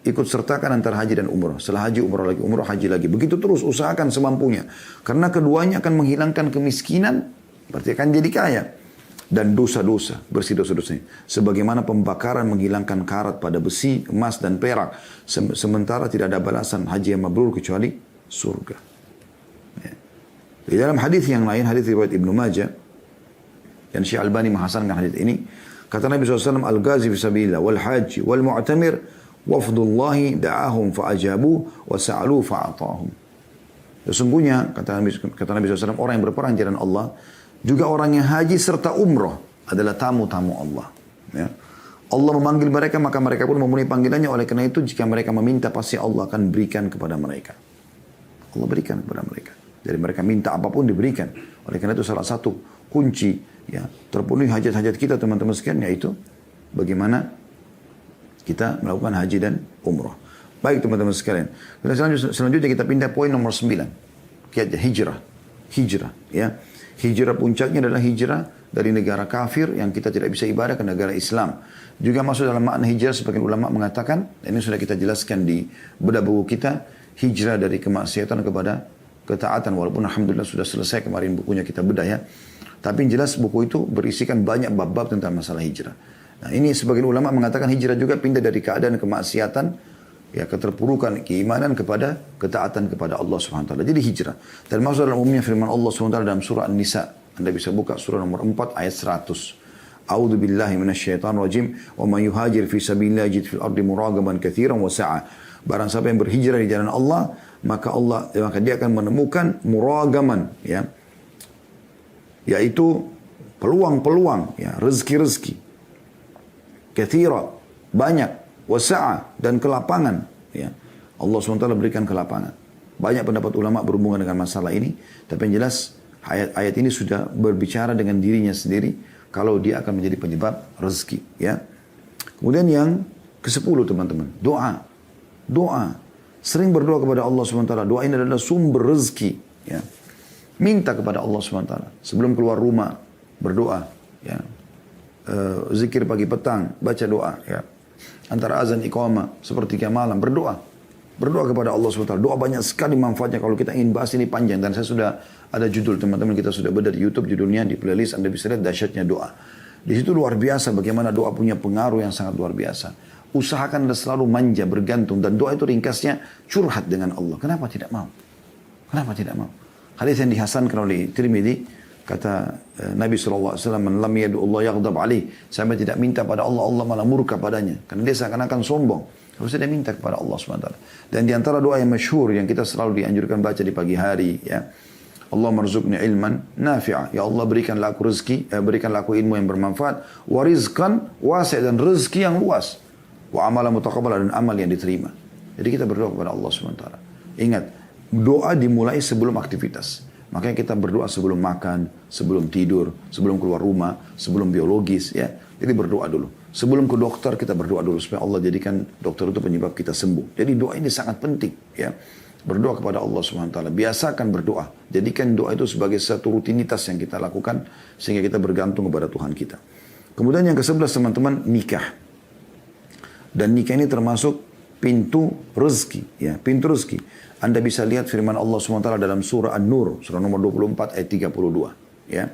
ikut sertakan antara haji dan umrah. Setelah haji umrah lagi, umrah haji lagi. Begitu terus, usahakan semampunya. Karena keduanya akan menghilangkan kemiskinan, berarti akan jadi kaya. Dan dosa-dosa, bersih dosa-dosanya. Sebagaimana pembakaran menghilangkan karat pada besi, emas dan perak. Sementara tidak ada balasan haji yang mabrur kecuali surga. Ya. Di dalam hadis yang lain, hadis riwayat Ibnu Majah, dan Syekh Albani menghasankan hadis ini, kata Nabi SAW, Al-Ghazi fi sabilillah, wal haji, wal mu'tamir, wafdullahi da'ahum fa'ajabu, wa sa'alu fa'atahum. Sesungguhnya, kata Nabi SAW, orang yang berperang di jalan Allah, juga orang yang haji serta umrah adalah tamu-tamu Allah. Ya. Allah memanggil mereka, maka mereka pun memenuhi panggilannya. Oleh karena itu, jika mereka meminta, pasti Allah akan berikan kepada mereka. Allah berikan kepada mereka. Jadi mereka minta apapun diberikan. Oleh karena itu, salah satu kunci ya terpenuhi hajat-hajat kita teman-teman sekalian, yaitu bagaimana kita melakukan haji dan umrah. Baik teman-teman sekalian. Selanjutnya kita pindah poin nomor 9. Hijrah. Hijrah. Ya. Hijrah puncaknya adalah hijrah dari negara kafir yang kita tidak bisa ibadah ke negara Islam. Juga masuk dalam makna hijrah, sebagian ulama mengatakan, dan ini sudah kita jelaskan di bedah buku kita, hijrah dari kemaksiatan kepada ketaatan. Walaupun alhamdulillah sudah selesai kemarin bukunya kita bedah ya. Tapi yang jelas buku itu berisikan banyak bab-bab tentang masalah hijrah. Nah ini sebagian ulama mengatakan hijrah juga pindah dari keadaan kemaksiatan, ya keterpurukan keimanan kepada ketaatan kepada Allah SWT. Jadi hijrah. Dan maksud dalam umumnya firman Allah SWT dalam surah An-Nisa. Anda bisa buka surah nomor 4 ayat 100. A'udzu billahi minasyaitonir rajim. Wa man yuhajir fi sabilillah yajid fil ardi muragaman katsiran wa sa'a. Barang siapa yang berhijrah di jalan Allah, maka dia akan menemukan muragaman ya. Yaitu peluang-peluang ya, rezeki-rezeki. Katsira, banyak. Wasa'a dan kelapangan. Ya. Allah SWT berikan kelapangan. Banyak pendapat ulama berhubungan dengan masalah ini. Tapi yang jelas ayat-ayat ini sudah berbicara dengan dirinya sendiri. Kalau dia akan menjadi penyebab rezeki. Ya. Kemudian yang ke-10 teman-teman. Doa. Doa. Sering berdoa kepada Allah SWT. Doa ini adalah sumber rezeki. Ya. Minta kepada Allah SWT. Sebelum keluar rumah. Berdoa. Ya. Zikir pagi petang. Baca doa. Ya. Antara azan iqamah sepertiga malam berdoa kepada Allah SWT. Doa banyak sekali manfaatnya. Kalau kita ingin bahas ini panjang, dan saya sudah ada judul teman-teman, kita sudah bedah di YouTube judulnya, di playlist Anda bisa lihat dahsyatnya doa. Di situ luar biasa bagaimana doa punya pengaruh yang sangat luar biasa. Usahakan Anda selalu manja, bergantung, dan doa itu ringkasnya curhat dengan Allah. Kenapa tidak mau? Kenapa tidak mau? Hadis yang dihasankan oleh Tirmidzi, kata Nabi SAW, man lam yadu Allah yaghdab alaih. Sampai tidak minta pada Allah, Allah malah murka padanya. Karena dia seakan-akan sombong. Harusnya dia minta kepada Allah SWT. Dan di antara doa yang masyhur yang kita selalu dianjurkan baca di pagi hari, ya, Allah marzuqni ilman nafi'ah. Ya Allah berikanlah aku rezeki, berikanlah aku ilmu yang bermanfaat. Wa rizqan wasi', dan rezeki yang luas. Wa amalan mutaqabbal, dan amal yang diterima. Jadi kita berdoa kepada Allah SWT. Ingat, doa dimulai sebelum aktivitas. Makanya kita berdoa sebelum makan, sebelum tidur, sebelum keluar rumah, sebelum biologis, ya. Jadi berdoa dulu. Sebelum ke dokter kita berdoa dulu supaya Allah jadikan dokter itu penyebab kita sembuh. Jadi doa ini sangat penting, ya. Berdoa kepada Allah SWT. Biasakan berdoa. Jadikan doa itu sebagai satu rutinitas yang kita lakukan sehingga kita bergantung kepada Tuhan kita. Kemudian yang ke-11 teman-teman, nikah. Dan nikah ini termasuk pintu rezeki, ya, pintu rezeki. Anda bisa lihat firman Allah SWT dalam surah An-Nur, surah nomor 24 ayat 32. Ya.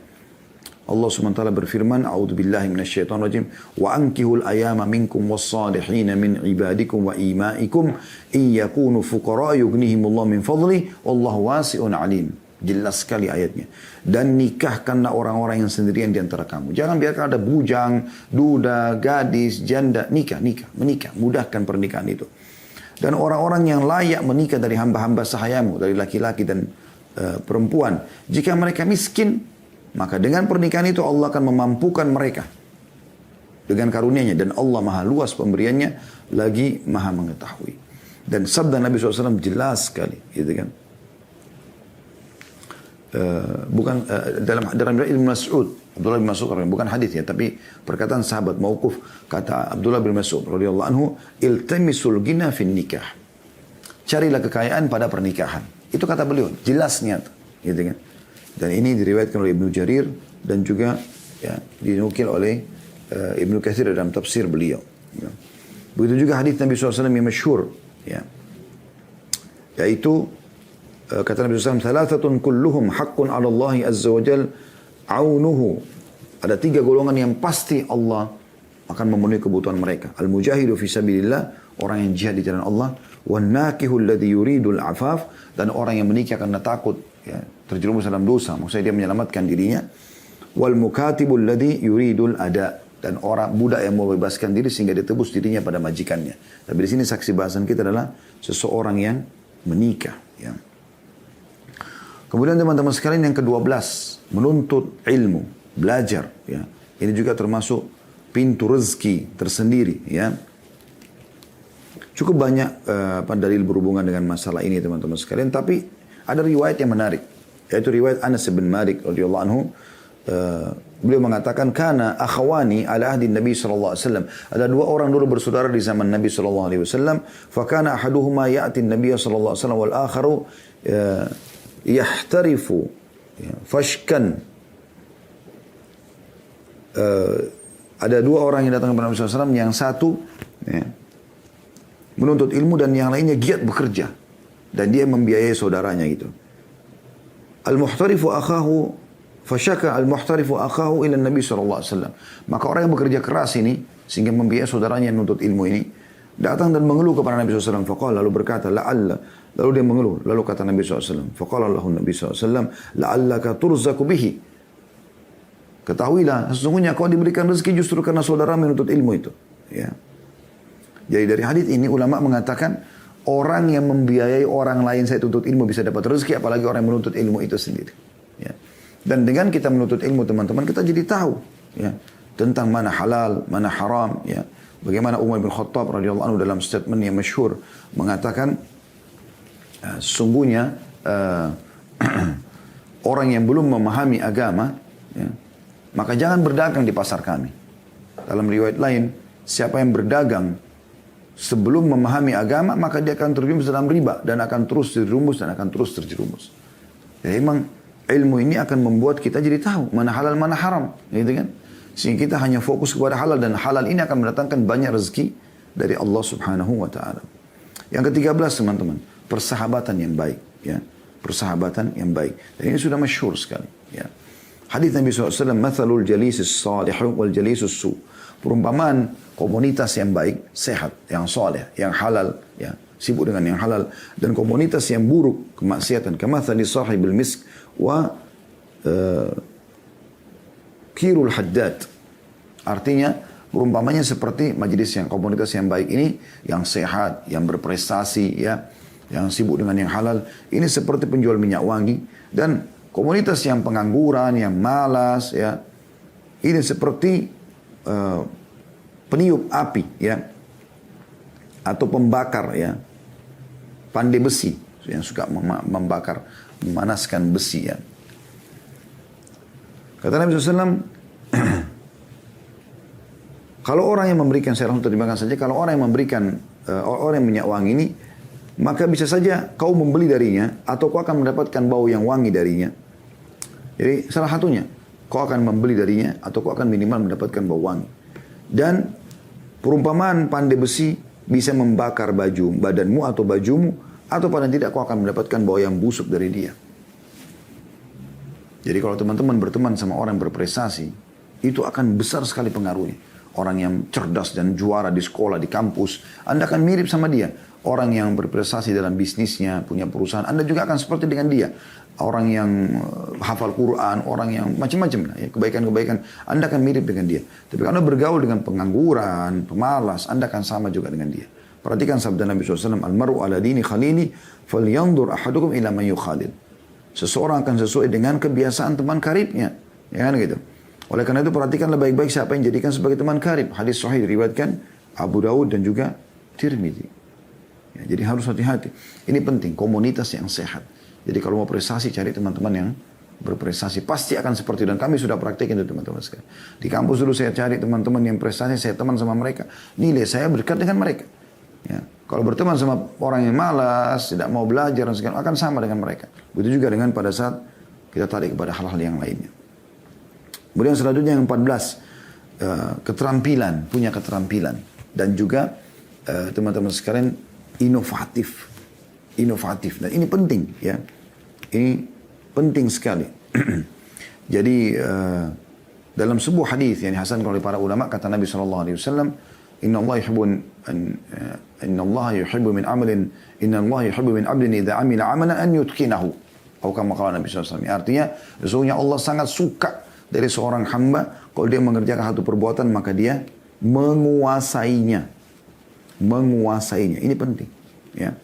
Allah SWT berfirman, A'udzubillahi minasyaitonirrajim, wa ankihul ayama minkum was-salihina min ibadikum wa imaikum iyakunu fuqara yughnihimullahu min fadli wallahu wasi'un alim. Jelas sekali ayatnya. Dan nikahkanlah orang-orang yang sendirian di antara kamu. Jangan biarkan ada bujang, duda, gadis, janda. Menikah. Mudahkan pernikahan itu. Dan orang-orang yang layak menikah dari hamba-hamba sahayamu, dari laki-laki dan perempuan. Jika mereka miskin, maka dengan pernikahan itu Allah akan memampukan mereka dengan karunia-Nya. Dan Allah maha luas pemberiannya, lagi maha mengetahui. Dan sabda Nabi SAW jelas sekali, gitu kan. Dalam Ibn Mas'ud, Abdullah bin Mas'ud, bukan hadis ya, tapi perkataan sahabat mauquf, kata Abdullah bin Mas'ud radhiyallahu anhu, iltamisul ghina fin nikah. Carilah kekayaan pada pernikahan. Itu kata beliau, jelasnya, gitu kan. Dan ini diriwayatkan oleh Ibnu Jarir dan juga ya, dinukil oleh Ibnu Katsir dalam tafsir beliau. Ya. Begitu juga hadis Nabi SAW yang masyhur, ya, yaitu kata Nabi SAW, "Thalathatun kulluhum haqqun 'ala Allah azza wa jal aunuhu." Ada 3 golongan yang pasti Allah akan memenuhi kebutuhan mereka. Al-mujahidu fi sabilillah, orang yang jihad di jalan Allah, wan nakihu alladhi yuridul afaf, dan orang yang menikah karena takut ya, terjerumus dalam dosa, maksudnya dia menyelamatkan dirinya. Wal mukatibul ladzi yuridul ada, dan orang budak yang mau bebaskan diri sehingga ditebus dirinya pada majikannya. Tapi di sini saksi bahasan kita adalah seseorang yang menikah. Ya. Kemudian teman-teman sekalian yang ke-12, menuntut ilmu, belajar. Ya. Ini juga termasuk pintu rezeki tersendiri. Ya. Cukup banyak dalil berhubungan dengan masalah ini teman-teman sekalian, tapi ada riwayat yang menarik, yaitu riwayat Anas bin Malik radhiyallahu anhu. Beliau mengatakan, kana akhawani ala ahdi Nabi sallallahu alaihi wasallam. Ada 2 orang dulu bersaudara di zaman Nabi sallallahu alaihi wasallam. Fa kana ahaduhuma ya'ti Nabi sallallahu alaihi wasallam wal akharu yahtarifu fashkan. Ada 2 orang yang datang kepada Nabi sallallahu alaihi wasallam, yang satu ya, menuntut ilmu dan yang lainnya giat bekerja. Dan dia membiayai saudaranya gitu. Al-muhtarifu akhahu fashaka al-muhtarifu akhahu ila Nabi sallallahu alaihi wasallam. Maka orang yang bekerja keras ini sehingga membiayai saudaranya yang menuntut ilmu ini datang dan mengeluh kepada Nabi sallallahu alaihi wasallam. Faqala, lalu berkata, la'alla, lalu dia mengeluh, lalu kata Nabi sallallahu alaihi wasallam, faqala lahu Nabi sallallahu alaihi wasallam, la'allaka turzaku bihi. Ketahuilah sesungguhnya kau diberikan rezeki justru karena saudara menuntut ilmu itu. Ya. Jadi dari hadis ini ulama mengatakan orang yang membiayai orang lain saya tuntut ilmu bisa dapat rezeki, apalagi orang yang menuntut ilmu itu sendiri. Ya. Dan dengan kita menuntut ilmu teman-teman, kita jadi tahu ya, tentang mana halal, mana haram. Ya. Bagaimana Umar bin Khattab radhiyallahu anhu dalam statement yang masyhur mengatakan, sesungguhnya orang yang belum memahami agama, ya, maka jangan berdagang di pasar kami. Dalam riwayat lain, siapa yang berdagang sebelum memahami agama, maka dia akan terjerumus dalam riba dan akan terus terjerumus. Jadi memang ilmu ini akan membuat kita jadi tahu mana halal mana haram, gitu kan? Sehingga kita hanya fokus kepada halal, dan halal ini akan mendatangkan banyak rezeki dari Allah Subhanahu wa taala. Yang ke-13 teman-teman, persahabatan yang baik, ya. Persahabatan yang baik. Dan ini sudah masyhur sekali, ya. Hadis Nabi SAW, "Mathalul jalisis salihu wal jalisus su." Perumpamaan komunitas yang baik, sehat, yang soleh, yang halal, ya, sibuk dengan yang halal, dan komunitas yang buruk, kemaksiatan, kamathali sahibil misk wa kirul haddad. Artinya perumpamannya seperti majelis yang komunitas yang baik ini, yang sehat, yang berprestasi, ya, yang sibuk dengan yang halal, ini seperti penjual minyak wangi. Dan komunitas yang pengangguran, yang malas, ya, ini seperti peniup api, ya, atau pembakar, ya, pandai besi, yang suka membakar, memanaskan besi, ya. Kata Nabi SAW, kalau orang yang memberikan, saya langsung terjemahkan saja, kalau orang yang memberikan, orang yang minyak wangi ini, maka bisa saja kau membeli darinya, atau kau akan mendapatkan bau yang wangi darinya. Jadi salah satunya, kau akan membeli darinya, atau kau akan minimal mendapatkan bau wangi. Dan perumpamaan pandai besi bisa membakar baju badanmu atau bajumu, atau paling tidak kau akan mendapatkan bau yang busuk dari dia. Jadi kalau teman-teman berteman sama orang yang berprestasi, itu akan besar sekali pengaruhnya. Orang yang cerdas dan juara di sekolah, di kampus, Anda akan mirip sama dia. Orang yang berprestasi dalam bisnisnya, punya perusahaan, Anda juga akan seperti dengan dia. Orang yang hafal Quran, orang yang macam-macam, ya, kebaikan-kebaikan, Anda akan mirip dengan dia. Tapi kalau Anda bergaul dengan pengangguran, pemalas, Anda akan sama juga dengan dia. Perhatikan sabda Nabi SAW, Al-mar'u ala dini khalili, falyandur ahadukum ila man yukhalil. Seseorang akan sesuai dengan kebiasaan teman karibnya. Ya kan gitu. Oleh karena itu perhatikanlah baik-baik siapa yang jadikan sebagai teman karib. Hadis sahih diriwayatkan Abu Daud dan juga Tirmidzi. Ya, jadi harus hati-hati. Ini penting, komunitas yang sehat. Jadi kalau mau prestasi, cari teman-teman yang berprestasi. Pasti akan seperti itu. Dan kami sudah praktekin itu teman-teman sekalian. Di kampus dulu saya cari teman-teman yang prestasi, saya teman sama mereka. Nilai saya berdekat dengan mereka. Ya. Kalau berteman sama orang yang malas, tidak mau belajar, dan segala, akan sama dengan mereka. Begitu juga dengan pada saat kita tarik kepada hal-hal yang lainnya. Kemudian selanjutnya yang 14, keterampilan, punya keterampilan. Dan juga teman-teman sekalian inovatif. Inovatif. Dan ini penting ya. Ini penting sekali. Jadi dalam sebuah hadis yang dihasankan oleh para ulama, kata Nabi SAW, Inna Allah yuhibbu min amalin, Inna Allah yuhibbu min abdin idha amila amalan an yutqinahu. Atau kama qala Nabi SAW. Artinya, sesungguhnya Allah sangat suka dari seorang hamba, kalau dia mengerjakan satu perbuatan, maka dia menguasainya. Menguasainya. Ini penting. Ya.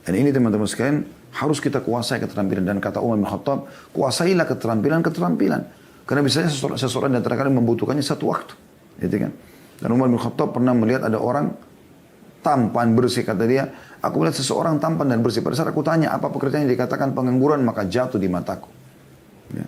Dan ini teman-teman sekalian, harus kita kuasai keterampilan. Dan kata Umar bin Khattab, kuasailah keterampilan-keterampilan. Karena biasanya seseorang di antara kalian membutuhkannya satu waktu. Gitu kan? Dan Umar bin Khattab pernah melihat ada orang tampan, bersih. Kata dia, aku melihat seseorang tampan dan bersih. Pada saat aku tanya, apa pekerjaan yang dikatakan pengangguran, maka jatuh di mataku. Ya.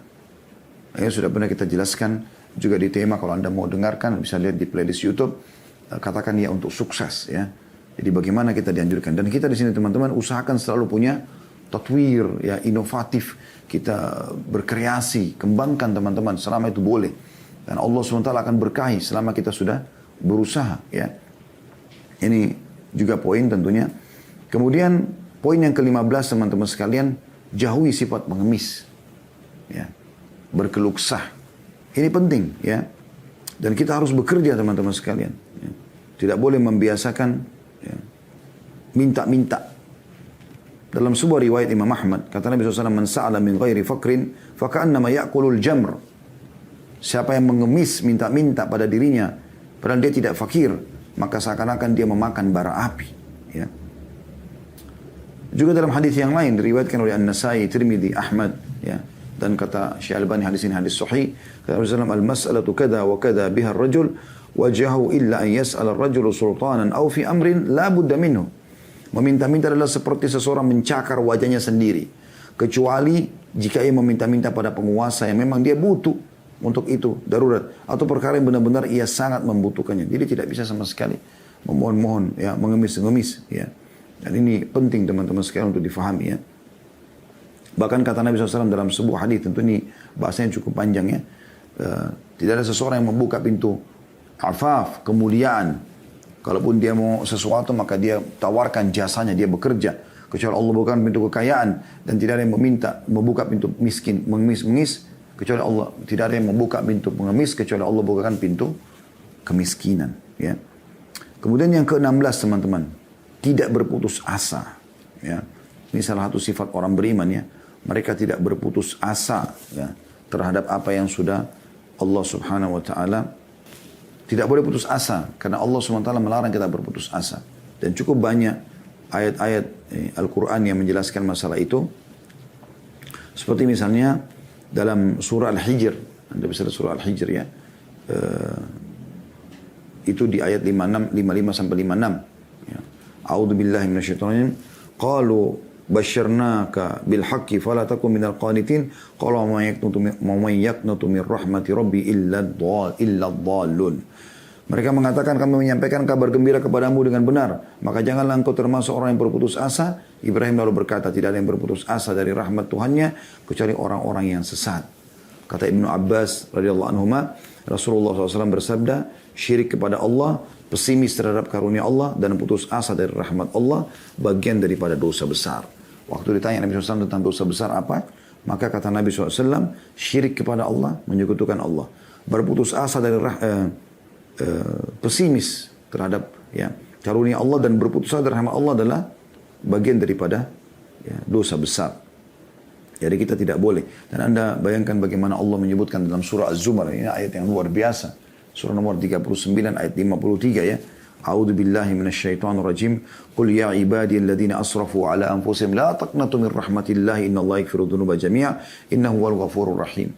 Ya, sudah pernah kita jelaskan juga di tema, kalau Anda mau dengarkan bisa lihat di playlist YouTube, katakan ya untuk sukses ya. Jadi bagaimana kita dianjurkan, dan kita di sini teman-teman usahakan selalu punya tatwir ya, inovatif, kita berkreasi, kembangkan teman-teman selama itu boleh, dan Allah SWT akan berkahi selama kita sudah berusaha ya. Ini juga poin tentunya. Kemudian poin yang ke-15 teman-teman sekalian, jauhi sifat pengemis ya. Berkeluh kesah. Ini penting ya. Dan kita harus bekerja teman-teman sekalian. Ya. Tidak boleh membiasakan ya, minta-minta. Dalam sebuah riwayat Imam Ahmad, kata Nabi SAW, Man sa'ala min ghairi fakrin, faka'annama ya'kulul jamr. Siapa yang mengemis minta-minta pada dirinya, padahal dia tidak fakir, maka seakan-akan dia memakan bara api. Ya. Juga dalam hadis yang lain, diriwayatkan oleh An-Nasai, Tirmidzi, Ahmad, ya. Dan kata Syekh Albani, hadis ini hadis sahih. Kata Rasulullah, al-mas'alatu kada wa kada biha ar-rajul wajahu illa an yas'ala ar-rajulu sultanan aw fi amrin la budda minhu. Meminta-minta adalah seperti seseorang mencakar wajahnya sendiri, kecuali jika ia meminta-minta pada penguasa yang memang dia butuh untuk itu, darurat, atau perkara yang benar-benar ia sangat membutuhkannya. Jadi tidak bisa sama sekali memohon-mohon ya, mengemis-ngemis ya. Dan ini penting teman-teman sekalian untuk difahami ya. Bahkan kata Nabi SAW dalam sebuah hadis, tentu ini bahasanya cukup panjang ya. Tidak ada seseorang yang membuka pintu afaf, kemuliaan. Kalaupun dia mau sesuatu, maka dia tawarkan jasanya, dia bekerja. Kecuali Allah bukan pintu kekayaan. Dan tidak ada yang membuka pintu miskin, mengemis, kecuali Allah. Tidak ada yang membuka pintu pengemis, kecuali Allah bukakan pintu kemiskinan. Ya. Kemudian yang ke-16 teman-teman, tidak berputus asa. Ya. Ini salah satu sifat orang beriman ya. Mereka tidak berputus asa ya, terhadap apa yang sudah Allah Subhanahu wa taala. Tidak boleh putus asa karena Allah Subhanahu wa taala melarang kita berputus asa. Dan cukup banyak ayat-ayat Al-Qur'an yang menjelaskan masalah itu. Seperti misalnya dalam surah Al-Hijr, Anda bisa lihat surah Al-Hijr ya. Itu di ayat 56 55 sampai 56 ya. A'udzu billahi minasyaitonir rajim. Qalu basyarnaka bil haqqi fala takun minal qanitin qala ma yaqnutu min rahmati rabbi illa dhallun. Mereka mengatakan, kami menyampaikan kabar gembira kepadamu dengan benar, maka janganlah engkau termasuk orang yang berputus asa. Ibrahim lalu berkata, tidak ada yang berputus asa dari rahmat Tuhannya kecuali orang-orang yang sesat. Kata Ibnu Abbas radhiyallahu anhuma, Rasulullah SAW bersabda, syirik kepada Allah, pesimis terhadap karunia Allah, dan putus asa dari rahmat Allah, bagian daripada dosa besar. Waktu ditanya Nabi SAW tentang dosa besar apa? Maka kata Nabi SAW, syirik kepada Allah, menyekutukan Allah. Berputus asa dari pesimis terhadap karunia Allah dan berputus asa dari rahmat Allah adalah bagian daripada dosa besar. Jadi kita tidak boleh. Dan Anda bayangkan bagaimana Allah menyebutkan dalam surah Az-Zumar. Ini ayat yang luar biasa. Surah nomor 39 ayat 53 ya. A'udzu billahi minasyaitonir rajim. Qul ya ibadiyalladzina asrafu ala anfusihim la taqnatu min rahmatillah innallaha yaghfiru dzunuba jami'a innahu huwal ghafurur rahim.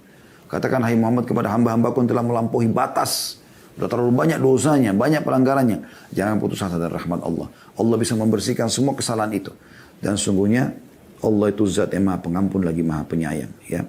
Katakan hai Muhammad kepada hamba-hambaku yang telah melampaui batas. Sudah terlalu banyak dosanya, banyak pelanggarannya. Jangan putus asa dari rahmat Allah. Allah bisa membersihkan semua kesalahan itu. Dan sungguhnya Allah itu zat yang maha pengampun lagi maha penyayang. Ya.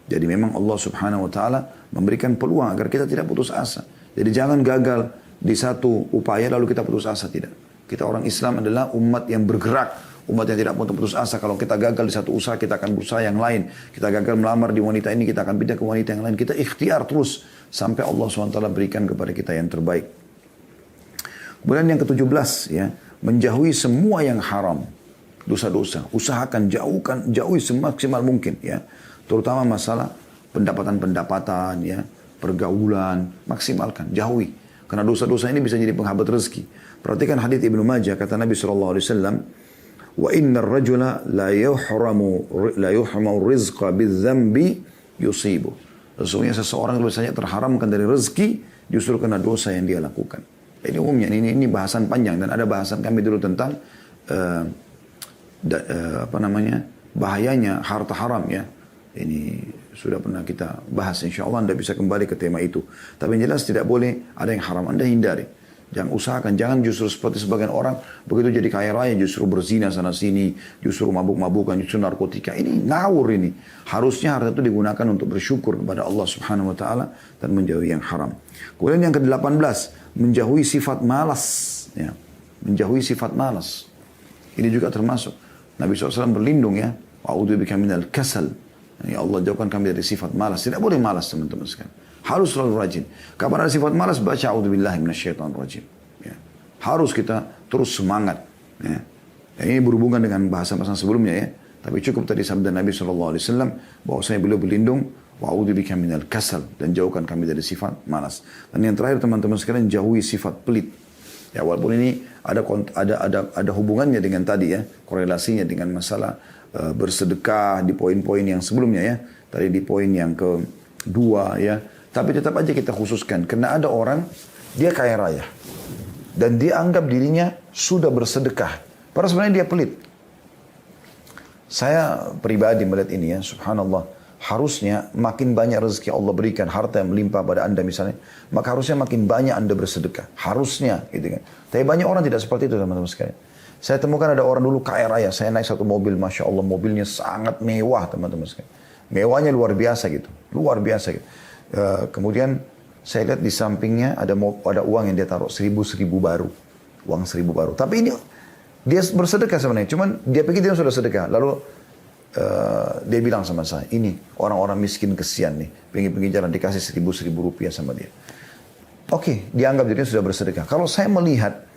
Jadi memang Allah subhanahu wa ta'ala memberikan peluang agar kita tidak putus asa. Jadi jangan gagal di satu upaya lalu kita putus asa, tidak. Kita orang Islam adalah umat yang bergerak, umat yang tidak putus asa. Kalau kita gagal di satu usaha, kita akan berusaha yang lain. Kita gagal melamar di wanita ini, kita akan pindah ke wanita yang lain. Kita ikhtiar terus sampai Allah SWT berikan kepada kita yang terbaik. Kemudian yang ke-17 ya, menjauhi semua yang haram, dosa-dosa. Usahakan jauhi semaksimal mungkin ya. Terutama masalah pendapatan ya, pergaulan, maksimalkan, jauhi. Karena dosa-dosa ini bisa jadi penghambat rezeki. Perhatikan hadits Ibnu Majah, kata Nabi SAW, wa innar rajula la yuhramu rizqa bidzambi yusibu. Sesungguhnya seseorang biasanya terharamkan dari rezeki justru karena dosa yang dia lakukan. Ini umumnya, ini bahasan panjang dan ada bahasan kami dulu tentang bahayanya harta haram ya. Ini sudah pernah kita bahas, insya Allah Anda bisa kembali ke tema itu. Tapi yang jelas tidak boleh ada yang haram, Anda hindari. Jangan usahakan, jangan justru seperti sebagian orang begitu jadi kaya raya justru berzina sana sini, justru mabuk-mabukan, justru narkotika. Ini ngawur ini. Harusnya harta itu digunakan untuk bersyukur kepada Allah Subhanahu wa taala dan menjauhi yang haram. Kemudian yang ke-18, menjauhi sifat malas, ya. Menjauhi sifat malas. Ini juga termasuk Nabi SAW berlindung ya, wa'udzubika minal kasal. Ya Allah jauhkan kami dari sifat malas. Tidak boleh malas teman-teman sekalian. Harus selalu rajin. Kapan ada sifat malas, baca a'udzubillahi minasyaitonir rajim. Ya. Harus kita terus semangat. Ya. Dan ini berhubungan dengan bahasa-bahasa sebelumnya ya. Tapi cukup tadi sabda Nabi SAW bahwasanya beliau berlindung wa'udzubika minal kasal dan jauhkan kami dari sifat malas. Dan yang terakhir teman-teman sekalian, jauhi sifat pelit. Ya walaupun ini ada hubungannya dengan tadi ya, korelasinya dengan masalah bersedekah di poin-poin yang sebelumnya ya. Tadi di poin yang kedua ya. Tapi tetap aja kita khususkan. Karena ada orang, dia kaya raya. Dan dia anggap dirinya sudah bersedekah. Padahal sebenarnya dia pelit. Saya pribadi melihat ini ya, subhanallah. Harusnya makin banyak rezeki Allah berikan, harta yang melimpah pada Anda misalnya. Maka harusnya makin banyak Anda bersedekah. Harusnya gitu kan. Tapi banyak orang tidak seperti itu teman-teman sekalian. Saya temukan ada orang dulu kaya raya. Saya naik satu mobil, Masya Allah mobilnya sangat mewah teman-teman sekalian. Mewahnya luar biasa gitu. Luar biasa gitu. Kemudian saya lihat di sampingnya ada uang yang dia taruh 1.000 baru. Uang 1.000 baru. Tapi ini dia bersedekah sebenarnya. Cuman dia pikir dia sudah sedekah. Lalu dia bilang sama saya, ini orang-orang miskin kesian nih. Pinggir-pinggir jalan dikasih 1.000 rupiah sama dia. Oke, dianggap dirinya sudah bersedekah. Kalau saya melihat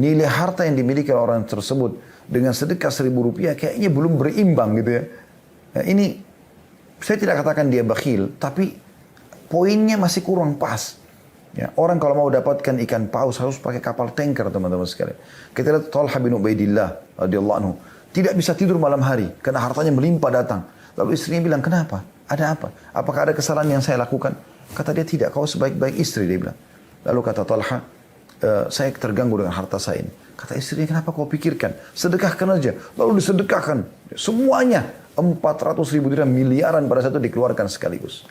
nilai harta yang dimiliki orang tersebut dengan sedekah 1.000 rupiah kayaknya belum berimbang gitu ya. Nah, ini saya tidak katakan dia bakhil, tapi poinnya masih kurang pas. Ya, orang kalau mau dapatkan ikan paus harus pakai kapal tanker teman-teman sekalian. Kita lihat Talha bin Ubaidillah radhiyallahu anhu tidak bisa tidur malam hari karena hartanya melimpah datang. Lalu istrinya bilang, kenapa? Ada apa? Apakah ada kesalahan yang saya lakukan? Kata dia, tidak, kau sebaik-baik istri, dia bilang. Lalu kata Talha, saya terganggu dengan harta saya ini. Kata istrinya, kenapa kau pikirkan? Sedekahkan aja. Lalu disedekahkan. Semuanya 400.000 dirham, miliaran pada satu dikeluarkan sekaligus.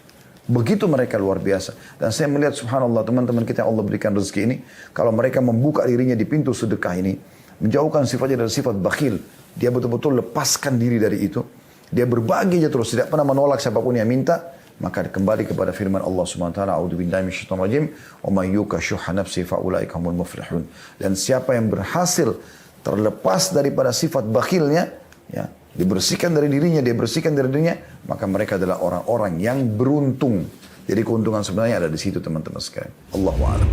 Begitu mereka luar biasa. Dan saya melihat subhanallah teman-teman kita yang Allah berikan rezeki ini. Kalau mereka membuka dirinya di pintu sedekah ini. Menjauhkan sifatnya dari sifat bakhil. Dia betul-betul lepaskan diri dari itu. Dia berbagi aja terus. Tidak pernah menolak siapapun yang minta. Maka kembali kepada firman Allah SWT. A'udzubillahi minasyaitonir rajim. Wa may yuqa syuhha nafsihi fa ulaika humul muflihun. Dan siapa yang berhasil terlepas daripada sifat bakhilnya, ya, dibersihkan dari dirinya, dia bersihkan dari dirinya, maka mereka adalah orang-orang yang beruntung. Jadi keuntungan sebenarnya ada di situ teman-teman sekalian. Allahu a'lam.